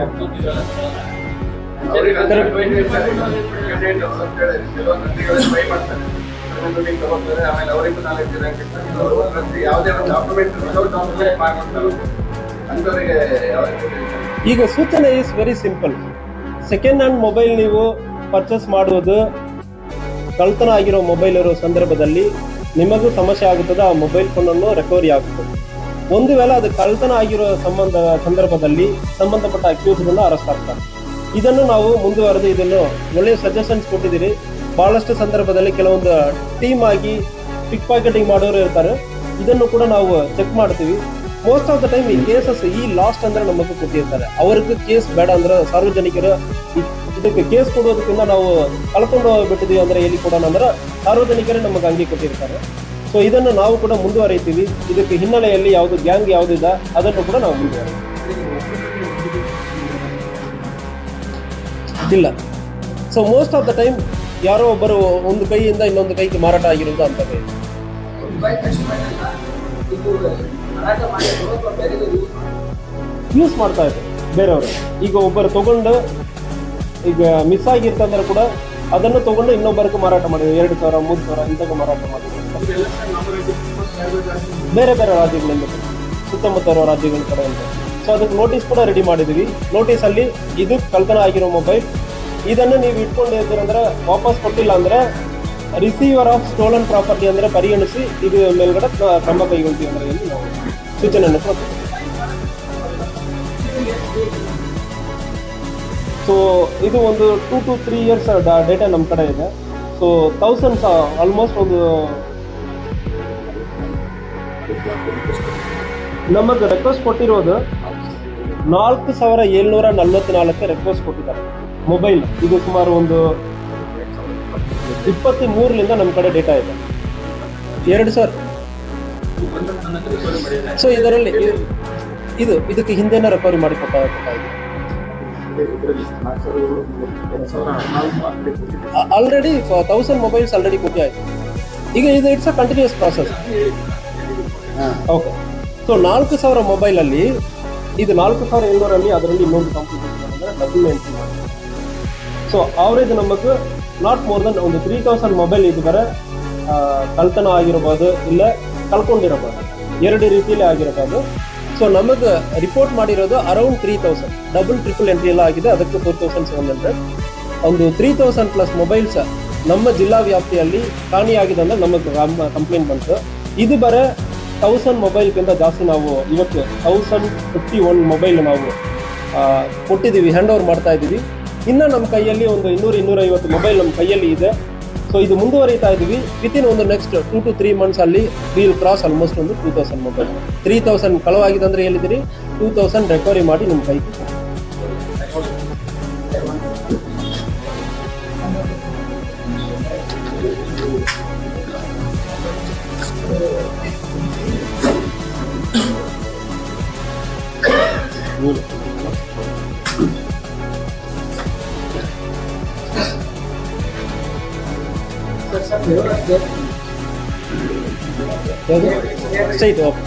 ಆಮೇಲೆ ಅವರಿಗೂ ನಾಲೆಜ್ ಯಾವುದೇ ಒಂದು ಡಾಕ್ಯುಮೆಂಟ್ ಅಂತವರಿಗೆ ಈಗ ಸೂಚನೆ is very simple. Second hand mobile ನೀವು ಪರ್ಚೇಸ್ ಮಾಡುವುದು ಕಳ್ತನ ಆಗಿರೋ ಮೊಬೈಲ್ ಇರೋ ಸಂದರ್ಭದಲ್ಲಿ ನಿಮಗೂ ಸಮಸ್ಯೆ ಆಗುತ್ತದೆ. ಆ ಮೊಬೈಲ್ ಫೋನನ್ನು ರಿಕವರಿ ಆಗುತ್ತದೆ. ಒಂದು ವೇಳೆ ಅದು ಕಳ್ತನ ಆಗಿರೋ ಸಂದರ್ಭದಲ್ಲಿ ಸಂಬಂಧಪಟ್ಟ ಅಕ್ಯೂಸ್ಗಳನ್ನ ಅರೆಸ್ಟ್ ಆಗ್ತಾರೆ. ಇದನ್ನು ನಾವು ಮುಂದುವರೆದು ಇದನ್ನು ಒಳ್ಳೆಯ ಸಜೆಷನ್ಸ್ ಕೊಟ್ಟಿದ್ದೀರಿ. ಬಹಳಷ್ಟು ಸಂದರ್ಭದಲ್ಲಿ ಕೆಲವೊಂದು ಟೀಮ್ ಆಗಿ ಪಿಕ್ ಪಾಕೆಟಿಂಗ್ ಮಾಡೋರು ಇರ್ತಾರೆ. ಇದನ್ನು ಕೂಡ ನಾವು ಚೆಕ್ ಮಾಡ್ತೀವಿ. ಮೋಸ್ಟ್ ಆಫ್ ದ ಟೈಮ್ ಈ ಕೇಸಸ್ ಈ ಲಾಸ್ಟ್ ಅಂದ್ರೆ ನಮಗೆ ಕೊಟ್ಟಿರ್ತಾರೆ. ಅವ್ರಿಗೆ ಕೇಸ್ ಬೇಡ ಅಂದ್ರೆ ಸಾರ್ವಜನಿಕರು ಇದಕ್ಕೆ ಕೇಸ್ ಕೊಡೋದಕ್ಕಿಂತ ನಾವು ಕಳ್ಕೊಂಡು ಹೋಗ್ಬಿಟ್ಟಿದೀವಿ ಅಂದ್ರೆ ಎಲ್ಲಿ ಕೊಡೋಣ ಅಂದ್ರೆ ಸಾರ್ವಜನಿಕರೇ ನಮಗೆ ಅಂಗಿ ಕೊಟ್ಟಿರ್ತಾರೆ. ಸೊ ಸೊ ಇದನ್ನು ನಾವು ಕೂಡ ಮುಂದುವರಿತೀವಿ. ಇದಕ್ಕೆ ಹಿನ್ನೆಲೆಯಲ್ಲಿ ಯಾವುದು ಗ್ಯಾಂಗ್ ಯಾವುದಿದೆ ಅದನ್ನು ಕೂಡ ನಾವು ಮುಂದುವರಿತೀವಿ. ಇಲ್ಲ. So most of the time ಯಾರೋ ಒಬ್ಬರು ಒಂದು ಕೈಯಿಂದ ಇನ್ನೊಂದು ಕೈಗೆ ಮಾರಾಟ ಆಗಿರೋದು ಅಂತದೆ. ಯೂಸ್ ಮಾಡ್ತಾ ಇದ್ದಾರೆ ಬೇರೆಯವರು. ಈಗ ಒಬ್ಬರು ತಗೊಂಡು ಈಗ ಮಿಸ್ ಆಗಿರ್ತಂದ್ರೆ ಕೂಡ ಅದನ್ನು ತಗೊಂಡು ಇನ್ನೊಬ್ಬರಿಗೆ ಮಾರಾಟ ಮಾಡಿದ್ರು. 2,000 3,000 ಇಂಥದ್ದು ಮಾರಾಟ ಮಾಡಿದ್ರು. ಬೇರೆ ಬೇರೆ ರಾಜ್ಯಗಳಿಂದ ಸುತ್ತಮುತ್ತ ಇರೋ ರಾಜ್ಯಗಳ ಕಡೆಯಿಂದ. ಸೊ ಅದಕ್ಕೆ ನೋಟಿಸ್ ಕೂಡ ರೆಡಿ ಮಾಡಿದ್ವಿ. ನೋಟಿಸಲ್ಲಿ ಇದು ಕಳ್ತನ ಆಗಿರೋ ಮೊಬೈಲ್, ಇದನ್ನು ನೀವು ಇಟ್ಕೊಂಡಿದ್ದೀರಂದ್ರೆ ವಾಪಸ್ ಕೊಟ್ಟಿಲ್ಲ ಅಂದರೆ ರಿಸೀವರ್ ಆಫ್ ಸ್ಟೋಲನ್ ಪ್ರಾಪರ್ಟಿ ಅಂದರೆ ಪರಿಗಣಿಸಿ ಇದು ಮೇಲ್ಗಡೆ ಕ್ರಮ ಕೈಗೊಳ್ತೀವಿ ಅಂದರೆ ಎಂದು ನಾವು ಸೂಚನೆಯನ್ನು ಕೊಡ್ತೀವಿ. ಸೊ ಇದು ಒಂದು 2 to 3 years ಡೇಟಾ ನಮ್ಮ ಕಡೆ ಇದೆ. ಸೊ ಥೌಸಂಡ್ಸ್ ಆಲ್ಮೋಸ್ಟ್ ಒಂದು ನಮಗೆ ರಿಕ್ವೆಸ್ಟ್ ಕೊಟ್ಟಿರೋದು 4,744 ರಿಕ್ವೆಸ್ಟ್ ಕೊಟ್ಟಿದ್ದಾರೆ ಮೊಬೈಲ್. ಇದು ಸುಮಾರು ಒಂದು 23ರಿಂದ ನಮ್ಮ ಕಡೆ ಡೇಟಾ ಇದೆ. 2,000. ಸೊ ಇದರಲ್ಲಿ ಇದಕ್ಕೆ ಹಿಂದೆನೇ ರಿಕವರಿ ಮಾಡಿ ಕೊಟ್ಟಾಗಿದೆ. ಆಲ್ರೆಡಿ 1000 ಮೊಬೈಲ್ಸ್ ಆಲ್ರೆಡಿ ಕೊಟ್ಟಿ ಆಯಿತು. ಈಗ ಇದು it's a continuous process. Okay. So 4,000 ಮೊಬೈಲಲ್ಲಿ ಇದು 4,700 ಅದರಲ್ಲಿ ಇನ್ನೊಂದು ಕಂಪ್ಲೀಟ್ ಅಂದರೆ ಡಬಲ್ ಎಂಟ್ರಿ ಮಾಡಿ. ಸೊ ಅವರೇಜ್ ನಮಗೆ ನಾಟ್ ಮೋರ್ ದನ್ ಒಂದು 3,000 ಮೊಬೈಲ್ ಇದ್ದರೆ ಕಳ್ತನ ಆಗಿರಬಹುದು, ಇಲ್ಲ ಕಳ್ಕೊಂಡಿರಬಹುದು, ಎರಡು ರೀತಿಯಲ್ಲಿ ಆಗಿರಬಹುದು. ಸೊ ನಮಗೆ ರಿಪೋರ್ಟ್ ಮಾಡಿರೋದು ಅರೌಂಡ್ 3,000 ಡಬಲ್ ಟ್ರಿಪಲ್ ಎಂಟ್ರಿ ಎಲ್ಲ ಆಗಿದೆ. ಅದಕ್ಕೆ 4,700 ಒಂದು 3,000 ಪ್ಲಸ್ ಮೊಬೈಲ್ಸ್ ನಮ್ಮ ಜಿಲ್ಲಾ ವ್ಯಾಪ್ತಿಯಲ್ಲಿ ಕಾಣಿಯಾಗಿದೆ ಅಂದರೆ ನಮಗೆ ಕಂಪ್ಲೇಂಟ್ ಬಂತು. ಇದು ಬರೀ 1000 ಮೊಬೈಲ್ಗಿಂತ ಜಾಸ್ತಿ ನಾವು ಇವತ್ತು 1051 ಮೊಬೈಲ್ ನಾವು ಕೊಟ್ಟಿದ್ದೀವಿ, ಹ್ಯಾಂಡ್ ಓವರ್ ಮಾಡ್ತಾ ಇದ್ದೀವಿ. ಇನ್ನು ನಮ್ಮ ಕೈಯಲ್ಲಿ ಒಂದು 200-250 ಮೊಬೈಲ್ ನಮ್ಮ ಕೈಯಲ್ಲಿ ಇದೆ. ಸೊ ಇದು ಮುಂದುವರಿತಾ ಇದ್ದೀವಿ. ವಿತಿನ್ ಒಂದು ನೆಕ್ಸ್ಟ್ 2 to 3 months ಅಲ್ಲಿ ವಿಲ್ ಕ್ರಾಸ್ ಆಲ್ಮೋಸ್ಟ್ ಒಂದು 2,000 ಮೊಬೈಲ್. 3,000 ಕಳವಾಗಿದೆ ಅಂದರೆ ಹೇಳಿದಿರಿ, 2,000 ರಿಕವರಿ ಮಾಡಿ ನಿಮ್ಮ ಕೈಗೆ. Straight okay.